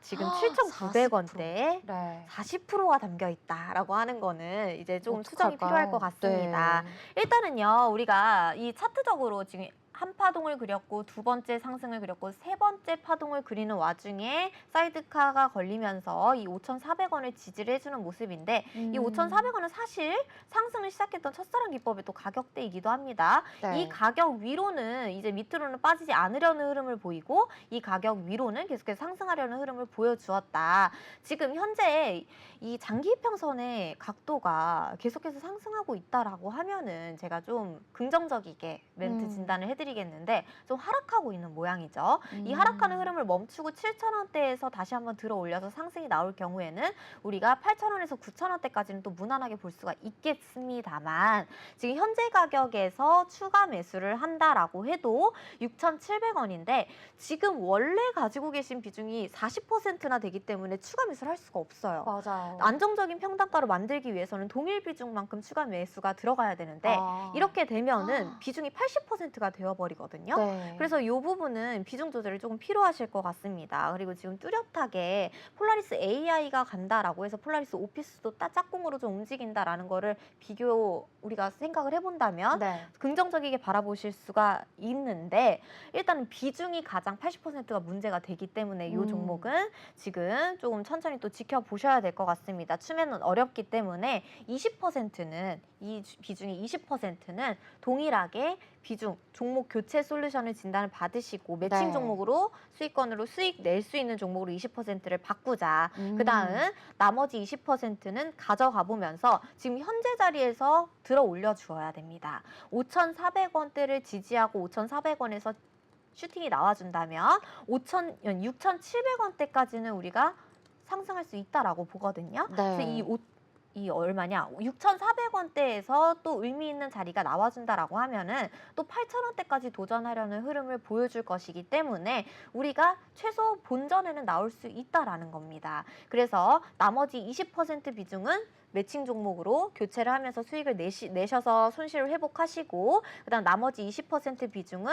지금 7,900원대에 네. 40%가 담겨 있다라고 하는 거는 이제 좀 수정이 어떡할까요? 필요할 것 같습니다. 네. 일단은요, 우리가 이 차트적으로 지금 한 파동을 그렸고 두 번째 상승을 그렸고 세 번째 파동을 그리는 와중에 사이드카가 걸리면서 이 5,400원을 지지를 해주는 모습인데 이 5,400원은 사실 상승을 시작했던 첫사랑 기법의 또 가격대이기도 합니다. 네. 이 가격 위로는 이제 밑으로는 빠지지 않으려는 흐름을 보이고 이 가격 위로는 계속해서 상승하려는 흐름을 보여주었다. 지금 현재 이 장기 이평선의 각도가 계속해서 상승하고 있다라고 하면은 제가 좀 긍정적이게 멘트 진단을 해드리겠는데 좀 하락하고 있는 모양이죠. 이 하락하는 흐름을 멈추고 7,000원대에서 다시 한번 들어 올려서 상승이 나올 경우에는 우리가 8,000원에서 9,000원대까지는 또 무난하게 볼 수가 있겠습니다만 지금 현재 가격에서 추가 매수를 한다라고 해도 6,700원인데 지금 원래 가지고 계신 비중이 40%나 되기 때문에 추가 매수를 할 수가 없어요. 맞아요. 안정적인 평단가로 만들기 위해서는 동일 비중만큼 추가 매수가 들어가야 되는데 이렇게 되면은 비중이 80%가 되어버립니다. 되어버리거든요. 네. 그래서 이 부분은 비중 조절이 조금 필요하실 것 같습니다. 그리고 지금 뚜렷하게 폴라리스 AI가 간다라고 해서 폴라리스 오피스도 짝꿍으로 좀 움직인다라는 거를 우리가 생각을 해본다면 네. 긍정적이게 바라보실 수가 있는데 일단은 비중이 가장 80%가 문제가 되기 때문에 이 종목은 지금 조금 천천히 또 지켜보셔야 될 것 같습니다. 추매는 어렵기 때문에 20%는 이 비중이 20%는 동일하게 종목 교체 솔루션을 진단을 받으시고 매칭 네. 종목으로 수익권으로 수익 낼 수 있는 종목으로 20%를 바꾸자. 음. 그다음 나머지 20%는 가져가 보면서 지금 현재 자리에서 들어 올려 주어야 됩니다. 5,400원대를 지지하고 5,400원에서 슈팅이 나와준다면 6,700원대까지는 우리가 상승할 수 있다라고 보거든요. 그래서 이 얼마냐? 6,400원대에서 또 의미 있는 자리가 나와준다라고 하면은 또 8,000원대까지 도전하려는 흐름을 보여줄 것이기 때문에 우리가 최소 본전에는 나올 수 있다라는 겁니다. 그래서 나머지 20% 비중은 매칭 종목으로 교체를 하면서 수익을 내셔서 손실을 회복하시고 그다음 나머지 20% 비중은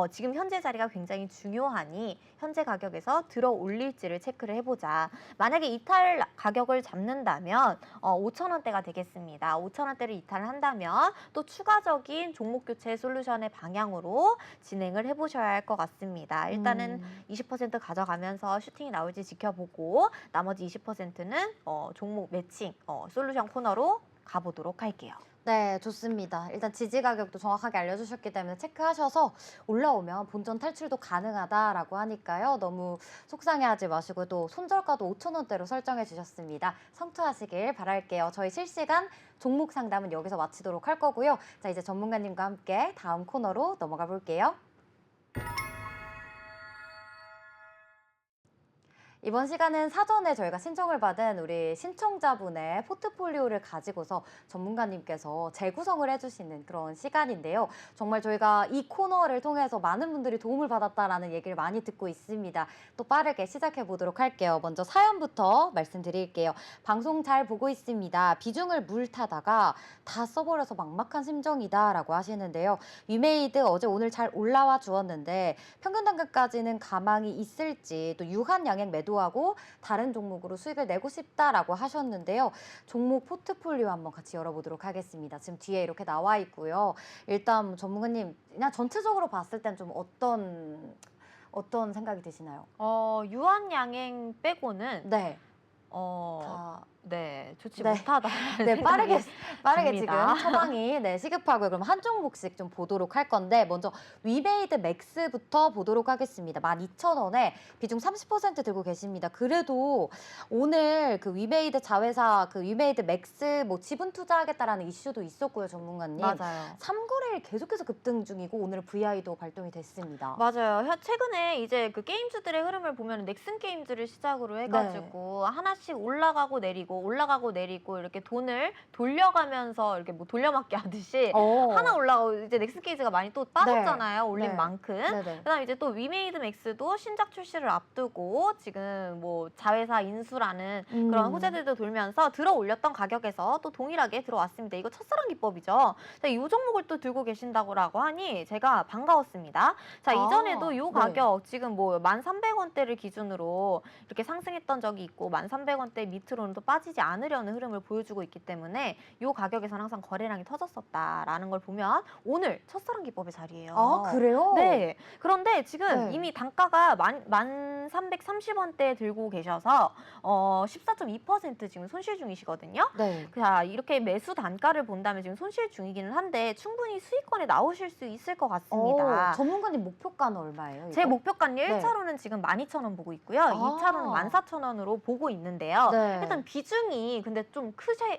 지금 현재 자리가 굉장히 중요하니 현재 가격에서 들어 올릴지를 체크를 해보자. 만약에 이탈 가격을 잡는다면 5,000원대가 되겠습니다. 5,000원대를 이탈을 한다면 또 추가적인 종목 교체 솔루션의 방향으로 진행을 해보셔야 할 것 같습니다. 일단은 20% 가져가면서 슈팅이 나올지 지켜보고 나머지 20%는 종목 매칭 솔루션 코너로 가보도록 할게요. 네, 좋습니다. 일단 지지 가격도 정확하게 알려주셨기 때문에 체크하셔서 올라오면 본전 탈출도 가능하다라고 하니까요. 너무 속상해하지 마시고 또 손절가도 5,000원대로 설정해 주셨습니다. 성투하시길 바랄게요. 저희 실시간 종목 상담은 여기서 마치도록 할 거고요. 자, 이제 전문가님과 함께 다음 코너로 넘어가 볼게요. 이번 시간은 사전에 저희가 신청을 받은 우리 신청자분의 포트폴리오를 가지고서 전문가님께서 재구성을 해주시는 그런 시간인데요. 정말 저희가 이 코너를 통해서 많은 분들이 도움을 받았다라는 얘기를 많이 듣고 있습니다. 또 빠르게 시작해 보도록 할게요. 먼저 사연부터 말씀드릴게요. 방송 잘 보고 있습니다. 비중을 물타다가 다 써버려서 막막한 심정이다라고 하시는데요. 위메이드 어제 오늘 잘 올라와 주었는데 평균 단가까지는 가망이 있을지 또 유한 양액 매도하고 다른 종목으로 수익을 내고 싶다라고 하셨는데요. 종목 포트폴리오 한번 같이 열어보도록 하겠습니다. 지금 뒤에 이렇게 나와 있고요. 일단 전문가님 그냥 전체적으로 봤을 땐 좀 어떤 생각이 드시나요? 유한 양행 빼고는 네. 네, 좋지 네. 못하다. 네, 빠르게 듭니다. 지금 처방이 시급하고요. 그럼 한 종목씩 좀 보도록 할 건데 먼저 위메이드 맥스부터 보도록 하겠습니다. 12,000원에 비중 30% 들고 계십니다. 그래도 오늘 그 위메이드 자회사 그 위메이드 맥스 뭐 지분 투자하겠다라는 이슈도 있었고요, 전문가님. 맞아요. 3거래일 계속해서 급등 중이고 오늘 VI도 발동이 됐습니다. 맞아요. 최근에 이제 그 게임주들의 흐름을 보면 넥슨 게임즈를 시작으로 해가지고 하나씩 올라가고 내리고 이렇게 돈을 돌려가면서 이렇게 뭐 돌려막기 하듯이 하나 올라가고 이제 넥슨 게임즈가 많이 또 빠졌잖아요. 올린 만큼. 그다음 이제 또 위메이드 맥스도 신작 출시를 앞두고 지금 뭐 자회사 인수라는 그런 호재들도 돌면서 들어 올렸던 가격에서 또 동일하게 들어왔습니다. 이거 첫사랑 기법이죠. 자, 이 종목을 또 들고 계신다고 하니 제가 반가웠습니다. 자, 이전에도 이 가격 지금 뭐 1,300원대를 기준으로 이렇게 상승했던 적이 있고 1,300원대 밑으로는 또 빠지지 않으려는 흐름을 보여주고 있기 때문에 이 가격에서는 항상 거래량이 터졌었다라는 걸 보면 오늘 첫사랑 기법의 자리예요. 아, 그래요? 네. 그런데 지금 이미 단가가 1,330원대에 들고 계셔서 14.2% 지금 손실 중이시거든요. 네. 자, 이렇게 매수 단가를 본다면 지금 손실 중이기는 한데 충분히 수익권에 나오실 수 있을 것 같습니다. 전문가님 목표가는 얼마예요? 이거? 제 목표가는 1차로는 지금 12,000원 보고 있고요. 2차로는 14,000원으로 보고 있는데요. 일단 비중이 근데 좀 크세요.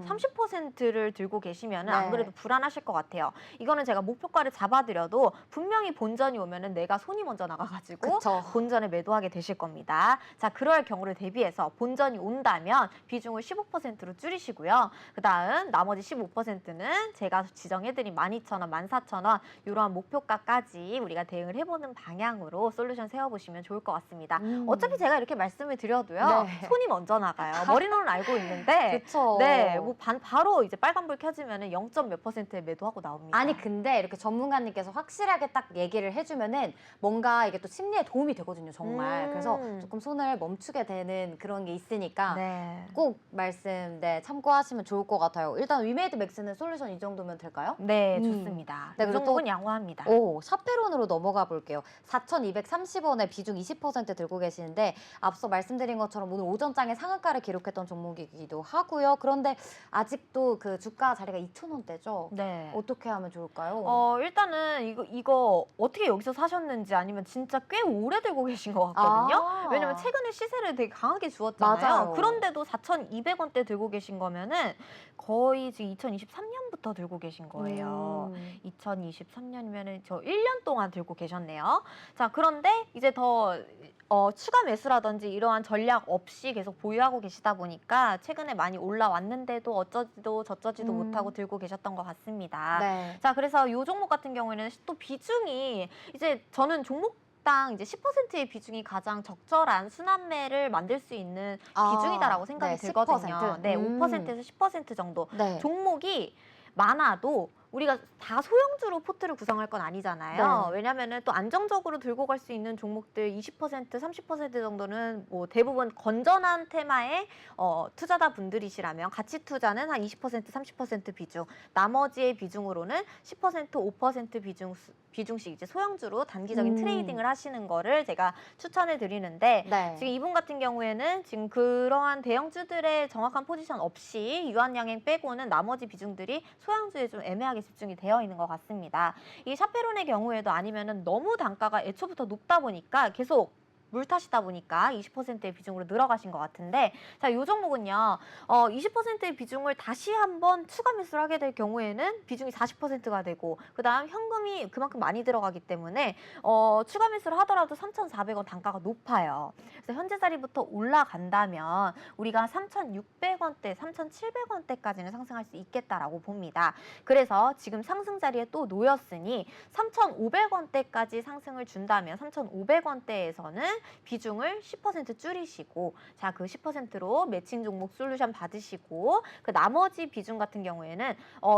30%를 들고 계시면 안 그래도 불안하실 것 같아요. 이거는 제가 목표가를 잡아드려도 분명히 본전이 오면은 내가 손이 먼저 나가가지고 본전에 매도하게 되실 겁니다. 자, 그럴 경우를 대비해서 본전이 온다면 비중을 15%로 줄이시고요. 그다음 나머지 15%는 제가 지정해드린 12,000원, 14,000원 이러한 목표가까지 우리가 대응을 해보는 방향으로 솔루션 세워보시면 좋을 것 같습니다. 어차피 제가 이렇게 말씀을 드려도요. 손이 먼저 나가요. 머리로는 알고 있는데 그쵸. 네, 뭐 바로 이제 빨간불 켜지면은 0. 몇 %에 매도하고 나옵니다. 아니 근데 이렇게 전문가님께서 확실하게 딱 얘기를 해주면은 뭔가 이게 또 심리에 도움이 되거든요, 정말. 그래서 조금 손을 멈추게 되는 그런 게 있으니까 네. 꼭 말씀 참고하시면 좋을 것 같아요. 일단 위메이드 맥스는 솔루션 이 정도면 될까요? 네, 좋습니다. 네, 이 그리고 종목은 양호합니다. 샤페론으로 넘어가 볼게요. 4,230원에 비중 20% 들고 계시는데 앞서 말씀드린 것처럼 오늘 오전장에 상한가를 기록했던 종목이기도 하고요. 그런데 아직도 그 주가 자리가 2,000원대죠. 네. 어떻게 하면 좋을까요? 일단은 이거 어떻게 여기서 사셨는지 아니면 진짜 꽤 오래 들고 계신 것 같거든요. 아. 왜냐면 최근에 시세를 되게 강하게 주었잖아요. 맞아요. 그런데도 4,200원대 들고 계신 거면은 거의 지금 2023년부터 들고 계신 거예요. 2023년이면은 저 1년 동안 들고 계셨네요. 자, 그런데 이제 더 추가 매수라든지 이러한 전략 없이 계속 보유하고 계시다 보니까 최근에 많이 올라왔는데도 어쩌지도 저쩌지도 못하고 들고 계셨던 것 같습니다. 네. 자, 그래서 이 종목 같은 경우에는 또 비중이 이제 저는 종목당 이제 10%의 비중이 가장 적절한 순환매를 만들 수 있는 비중이다라고 생각이 네, 들거든요. 10%. 네, 5%에서 10% 정도. 네. 종목이 많아도 우리가 다 소형주로 포트를 구성할 건 아니잖아요. 네. 왜냐면은 또 안정적으로 들고 갈 수 있는 종목들 20%, 30% 정도는 뭐 대부분 건전한 테마의 투자자 분들이시라면 가치 투자는 한 20%, 30% 비중, 나머지의 비중으로는 10%, 5% 비중씩 이제 소형주로 단기적인 트레이딩을 하시는 거를 제가 추천해 드리는데 네. 지금 이분 같은 경우에는 지금 그러한 대형주들의 정확한 포지션 없이 유한양행 빼고는 나머지 비중들이 소형주에 좀 애매하게 집중이 되어 있는 것 같습니다. 이 샤페론의 경우에도 아니면은 너무 단가가 애초부터 높다 보니까 계속 물 타시다 보니까 20%의 비중으로 늘어가신 것 같은데, 자, 이 종목은요, 20%의 비중을 다시 한번 추가 매수를 하게 될 경우에는 비중이 40%가 되고, 그 다음 현금이 그만큼 많이 들어가기 때문에, 추가 매수를 하더라도 3,400원 단가가 높아요. 그래서 현재 자리부터 올라간다면 우리가 3,600원대, 3,700원대까지는 상승할 수 있겠다라고 봅니다. 그래서 지금 상승 자리에 또 놓였으니 3,500원대까지 상승을 준다면 3,500원대에서는 비중을 10% 줄이시고, 자, 그 10%로 매칭 종목 솔루션 받으시고, 그 나머지 비중 같은 경우에는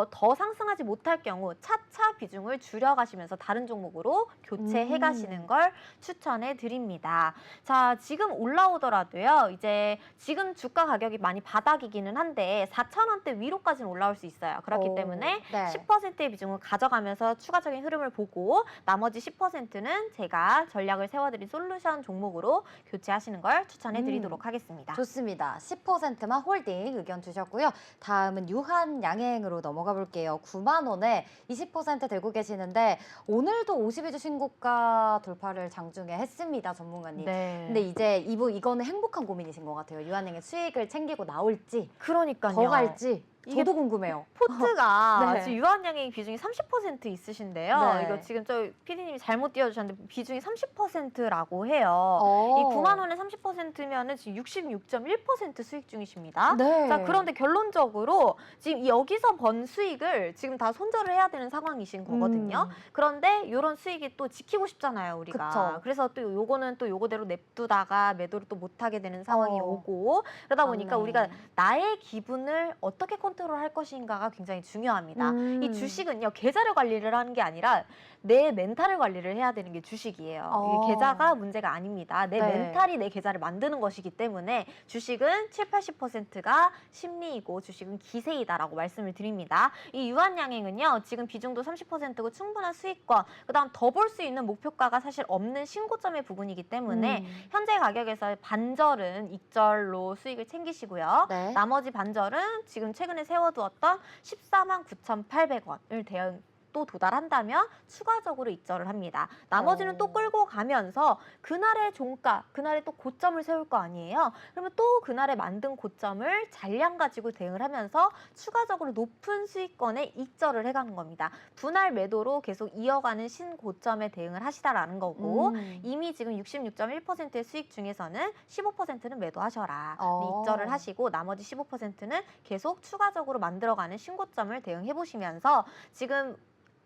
더 상승하지 못할 경우 차차 비중을 줄여가시면서 다른 종목으로 교체해 가시는 걸 추천해 드립니다. 자, 지금 올라오더라도요, 이제 지금 주가 가격이 많이 바닥이기는 한데 4,000원대 위로까지는 올라올 수 있어요. 그렇기 때문에 네. 10%의 비중을 가져가면서 추가적인 흐름을 보고 나머지 10%는 제가 전략을 세워드린 솔루션 종목으로 교체하시는 걸 추천해 드리도록 하겠습니다. 좋습니다. 10%만 홀딩 의견 주셨고요. 다음은 유한양행으로 넘어가 볼게요. 9만 원에 20% 들고 계시는데 오늘도 52주 신고가 돌파를 장중에 했습니다, 전문가님. 네. 근데 이제 이거는 행복한 고민이신 것 같아요. 유한양행 수익을 챙기고 나올지 그러니까요. 더 갈지 이게 저도 궁금해요. 포트가 네. 지금 유한양행 비중이 30% 있으신데요. 네. 이거 지금 저 PD님이 잘못 띄워주셨는데 비중이 30%라고 해요. 어. 이 9만 원에 30%면은 지금 66.1% 수익 중이십니다. 네. 자, 그런데 결론적으로 지금 여기서 번 수익을 지금 다 손절을 해야 되는 상황이신 거거든요. 그런데 이런 수익이 또 지키고 싶잖아요, 우리가. 그쵸. 그래서 또 요거는 또 요거대로 냅두다가 매도를 또 못하게 되는 상황이 오고, 그러다 보니까 맞네. 우리가 나의 기분을 어떻게 컨트롤할 것인가가 굉장히 중요합니다. 이 주식은요, 계좌를 관리를 하는 게 아니라 내 멘탈을 관리를 해야 되는 게 주식이에요. 이게 계좌가 문제가 아닙니다. 내 네. 멘탈이 내 계좌를 만드는 것이기 때문에 주식은 7, 80%가 심리이고 주식은 기세이다라고 말씀을 드립니다. 이 유한양행은요, 지금 비중도 30%고 충분한 수익권, 그다음 더 볼 수 있는 목표가가 사실 없는 신고점의 부분이기 때문에 현재 가격에서 반절은 익절로 수익을 챙기시고요. 네. 나머지 반절은 지금 최근에 세워두었던 14만 9,800원을 또 도달한다면 추가적으로 익절을 합니다. 나머지는 또 끌고 가면서 그날의 종가, 그날의 또 고점을 세울 거 아니에요. 그러면 또 그날에 만든 고점을 잔량 가지고 대응을 하면서 추가적으로 높은 수익권에 익절을 해가는 겁니다. 분할 매도로 계속 이어가는 신고점에 대응을 하시다라는 거고, 이미 지금 66.1%의 수익 중에서는 15%는 매도하셔라. 익절을 하시고 나머지 15%는 계속 추가적으로 만들어가는 신고점을 대응해 보시면서 지금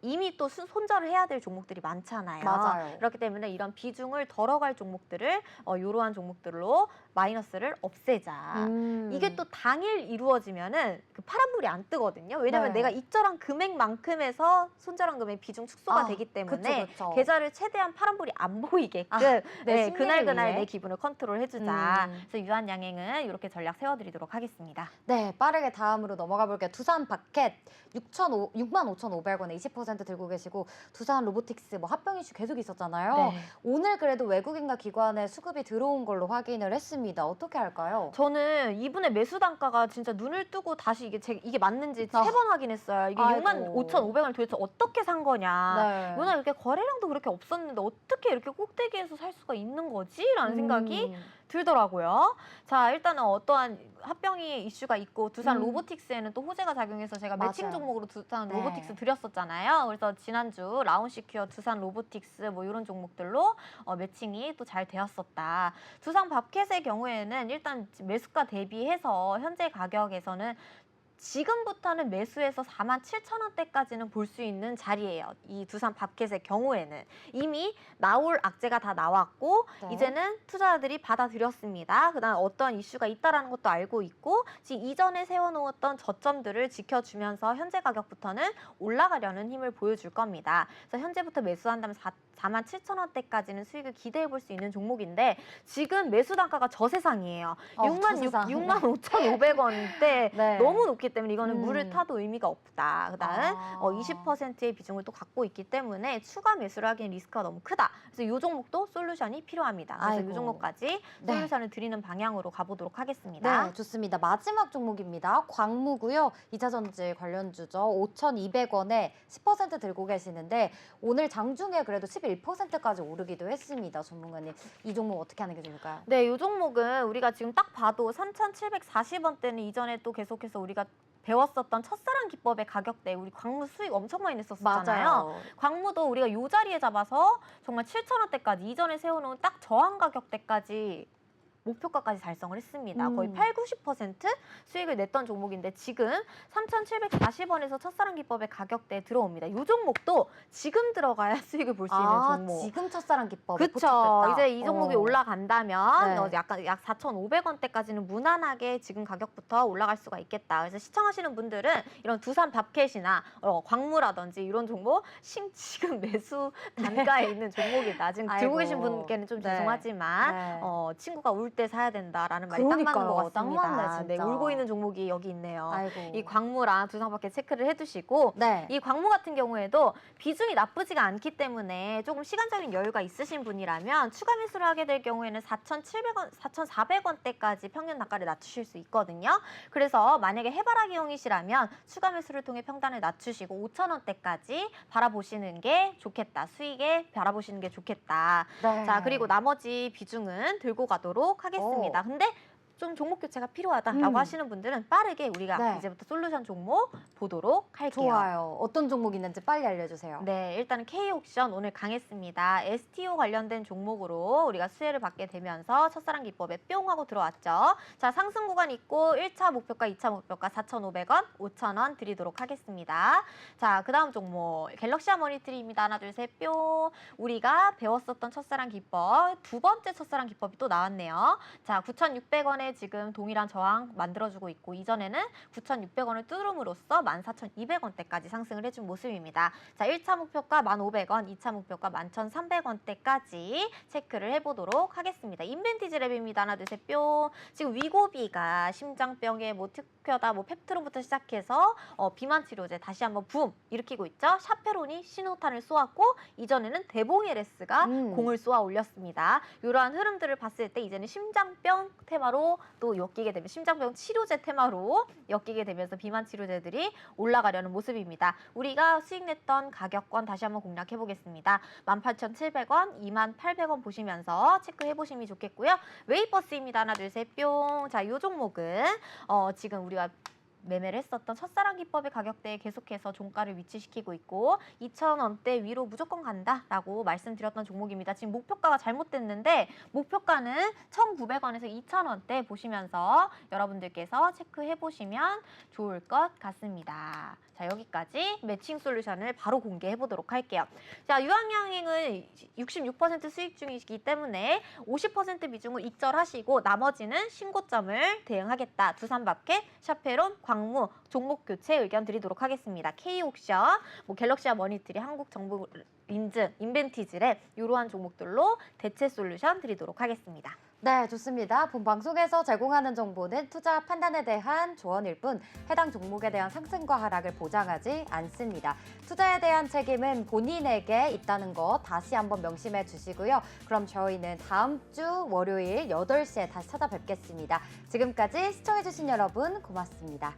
이미 또 손절을 해야 될 종목들이 많잖아요. 맞아요. 그렇기 때문에 이런 비중을 덜어갈 종목들을 이러한 종목들로 마이너스를 없애자. 이게 또 당일 이루어지면은 그 파란불이 안 뜨거든요. 왜냐면 네. 내가 입절한 금액만큼에서 손절한 금액 비중 축소가 되기 때문에 그쵸. 계좌를 최대한 파란불이 안 보이게끔 네, 네, 심리를 그날 위해. 내 기분을 컨트롤해주자. 그래서 유한양행은 이렇게 전략 세워드리도록 하겠습니다. 네, 빠르게 다음으로 넘어가 볼게요. 두산 바켓 65,500원에 20% 들고 계시고 두산 로보틱스 뭐 합병 이슈 계속 있었잖아요. 네. 오늘 그래도 외국인과 기관의 수급이 들어온 걸로 확인을 했습니다. 어떻게 할까요? 저는 이분의 매수 단가가 진짜 눈을 뜨고 다시 이게 맞는지 아. 3번 확인했어요. 이게 아이고. 65,500원을 도대체 어떻게 산 거냐. 네. 이거는 이렇게 거래량도 그렇게 없었는데 어떻게 이렇게 꼭대기에서 살 수가 있는 거지? 라는 생각이 들더라고요. 자, 일단은 어떠한 합병이 이슈가 있고 두산 로보틱스에는 또 호재가 작용해서 제가 매칭 맞아요. 종목으로 두산 네. 로보틱스 드렸었잖아요. 그래서 지난주 라운시큐어 두산 로보틱스 뭐 이런 종목들로 매칭이 또 잘 되었었다. 두산 밥켓의 경우에는 일단 매수가 대비해서 현재 가격에서는 지금부터는 매수해서 47,000원대까지는 볼 수 있는 자리예요. 이 두산 밥켓의 경우에는 이미 나올 악재가 다 나왔고 네. 이제는 투자자들이 받아들였습니다. 그다음 어떤 이슈가 있다라는 것도 알고 있고 지금 이전에 세워놓았던 저점들을 지켜주면서 현재 가격부터는 올라가려는 힘을 보여줄 겁니다. 그래서 현재부터 매수한다면 47,000원대까지는 수익을 기대해 볼 수 있는 종목인데 지금 매수 단가가 저세상이에요. 65,500원대 네. 너무 높기 때문에 이거는 물을 타도 의미가 없다. 그다음 아. 20%의 비중을 또 갖고 있기 때문에 추가 매수를 하기엔 리스크가 너무 크다. 그래서 이 종목도 솔루션이 필요합니다. 그래서 아이고. 이 종목까지 네. 솔루션을 드리는 방향으로 가보도록 하겠습니다. 네, 좋습니다. 마지막 종목입니다. 광무고요. 2차전지 관련주죠. 5,200원에 10% 들고 계시는데 오늘 장중에 그래도 11%까지 오르기도 했습니다. 전문가님, 이 종목 어떻게 하는 게 좋을까요? 네, 이 종목은 우리가 지금 딱 봐도 3,740원대는 이전에 또 계속해서 우리가 배웠었던 첫사랑 기법의 가격대 우리 광무 수익 엄청 많이 냈었잖아요. 광무도 우리가 이 자리에 잡아서 정말 7,000원대까지 이전에 세워놓은 딱 저항 가격대까지 목표가까지 달성을 했습니다. 거의 8, 90% 수익을 냈던 종목인데 지금 3,740원에서 첫사랑 기법의 가격대에 들어옵니다. 이 종목도 지금 들어가야 수익을 볼 수 있는 종목. 지금 첫사랑 기법. 그렇죠. 이제 이 종목이 올라간다면 네. 약간 약 4,500원대까지는 무난하게 지금 가격부터 올라갈 수가 있겠다. 그래서 시청하시는 분들은 이런 두산 밥켓이나 광무라든지 이런 종목 지금 매수 단가에 있는 종목이다. 지금 들고 계신 분께는 좀 네. 죄송하지만 네. 친구가 울 때 사야 된다라는 말이 딱 맞는 그러니까요. 것 같습니다. 딱 맞네, 진짜. 네, 울고 있는 종목이 여기 있네요. 아이고. 이 광무랑 두산 밥켓 체크를 해두시고 네. 이 광무 같은 경우에도 비중이 나쁘지가 않기 때문에 조금 시간적인 여유가 있으신 분이라면 추가 매수를 하게 될 경우에는 4,700원, 4,400원대까지 평균 단가를 낮추실 수 있거든요. 그래서 만약에 해바라기용이시라면 추가 매수를 통해 평단을 낮추시고 5,000원대까지 바라보시는 게 좋겠다. 수익에 바라보시는 게 좋겠다. 네. 자, 그리고 나머지 비중은 들고 가도록 하겠습니다. 근데 좀 종목 교체가 필요하다라고 하시는 분들은 빠르게 우리가 네. 이제부터 솔루션 종목 보도록 할게요. 좋아요. 어떤 종목 있는지 빨리 알려주세요. 네, 일단은 K옥션 오늘 강했습니다. STO 관련된 종목으로 우리가 수혜를 받게 되면서 첫사랑 기법에 뿅 하고 들어왔죠. 자, 상승 구간 있고 1차 목표가, 2차 목표가 4,500원, 5,000원 드리도록 하겠습니다. 자, 그 다음 종목 갤럭시 하모니트리입니다. 하나, 둘, 셋, 뿅. 우리가 배웠었던 첫사랑 기법, 두 번째 첫사랑 기법이 또 나왔네요. 자, 9,600원에 지금 동일한 저항 만들어주고 있고 이전에는 9,600원을 뚫음으로써 14,200원대까지 상승을 해준 모습입니다. 자, 1차 목표가 1,500원, 2차 목표가 11,300원대까지 체크를 해보도록 하겠습니다. 인벤티지 랩입니다. 하나, 둘, 셋, 뿅. 지금 위고비가 심장병에 뭐 특효다, 뭐 펩트론부터 시작해서 비만 치료제 다시 한번 붐 일으키고 있죠. 샤페론이 신호탄을 쏘았고 이전에는 데봉에레스가 공을 쏘아 올렸습니다. 이러한 흐름들을 봤을 때 이제는 심장병 테마로 또 엮이게 되면 심장병 치료제 테마로 엮이게 되면서 비만 치료제들이 올라가려는 모습입니다. 우리가 수익 냈던 가격권 다시 한번 공략해 보겠습니다. 18,700원, 28,000원 보시면서 체크해 보시면 좋겠고요. 웨이버스입니다. 하나, 둘, 셋, 뿅. 자, 이 종목은 지금 우리가 매매를 했었던 첫사랑 기법의 가격대에 계속해서 종가를 위치시키고 있고 2,000원대 위로 무조건 간다라고 말씀드렸던 종목입니다. 지금 목표가가 잘못됐는데 목표가는 1,900원에서 2,000원대 보시면서 여러분들께서 체크해 보시면 좋을 것 같습니다. 자, 여기까지 매칭 솔루션을 바로 공개해 보도록 할게요. 자, 유황양행은 66% 수익 중이기 때문에 50% 비중을 익절하시고 나머지는 신고점을 대응하겠다. 두산마켓, 샤페론, 광무, 종목 교체 의견 드리도록 하겠습니다. K옥션, 뭐 갤럭시와 머니트리, 한국정부 인증, 인벤티지랩 이러한 종목들로 대체 솔루션 드리도록 하겠습니다. 네, 좋습니다. 본 방송에서 제공하는 정보는 투자 판단에 대한 조언일 뿐 해당 종목에 대한 상승과 하락을 보장하지 않습니다. 투자에 대한 책임은 본인에게 있다는 거 다시 한번 명심해 주시고요. 그럼 저희는 다음 주 월요일 8시에 다시 찾아뵙겠습니다. 지금까지 시청해주신 여러분 고맙습니다.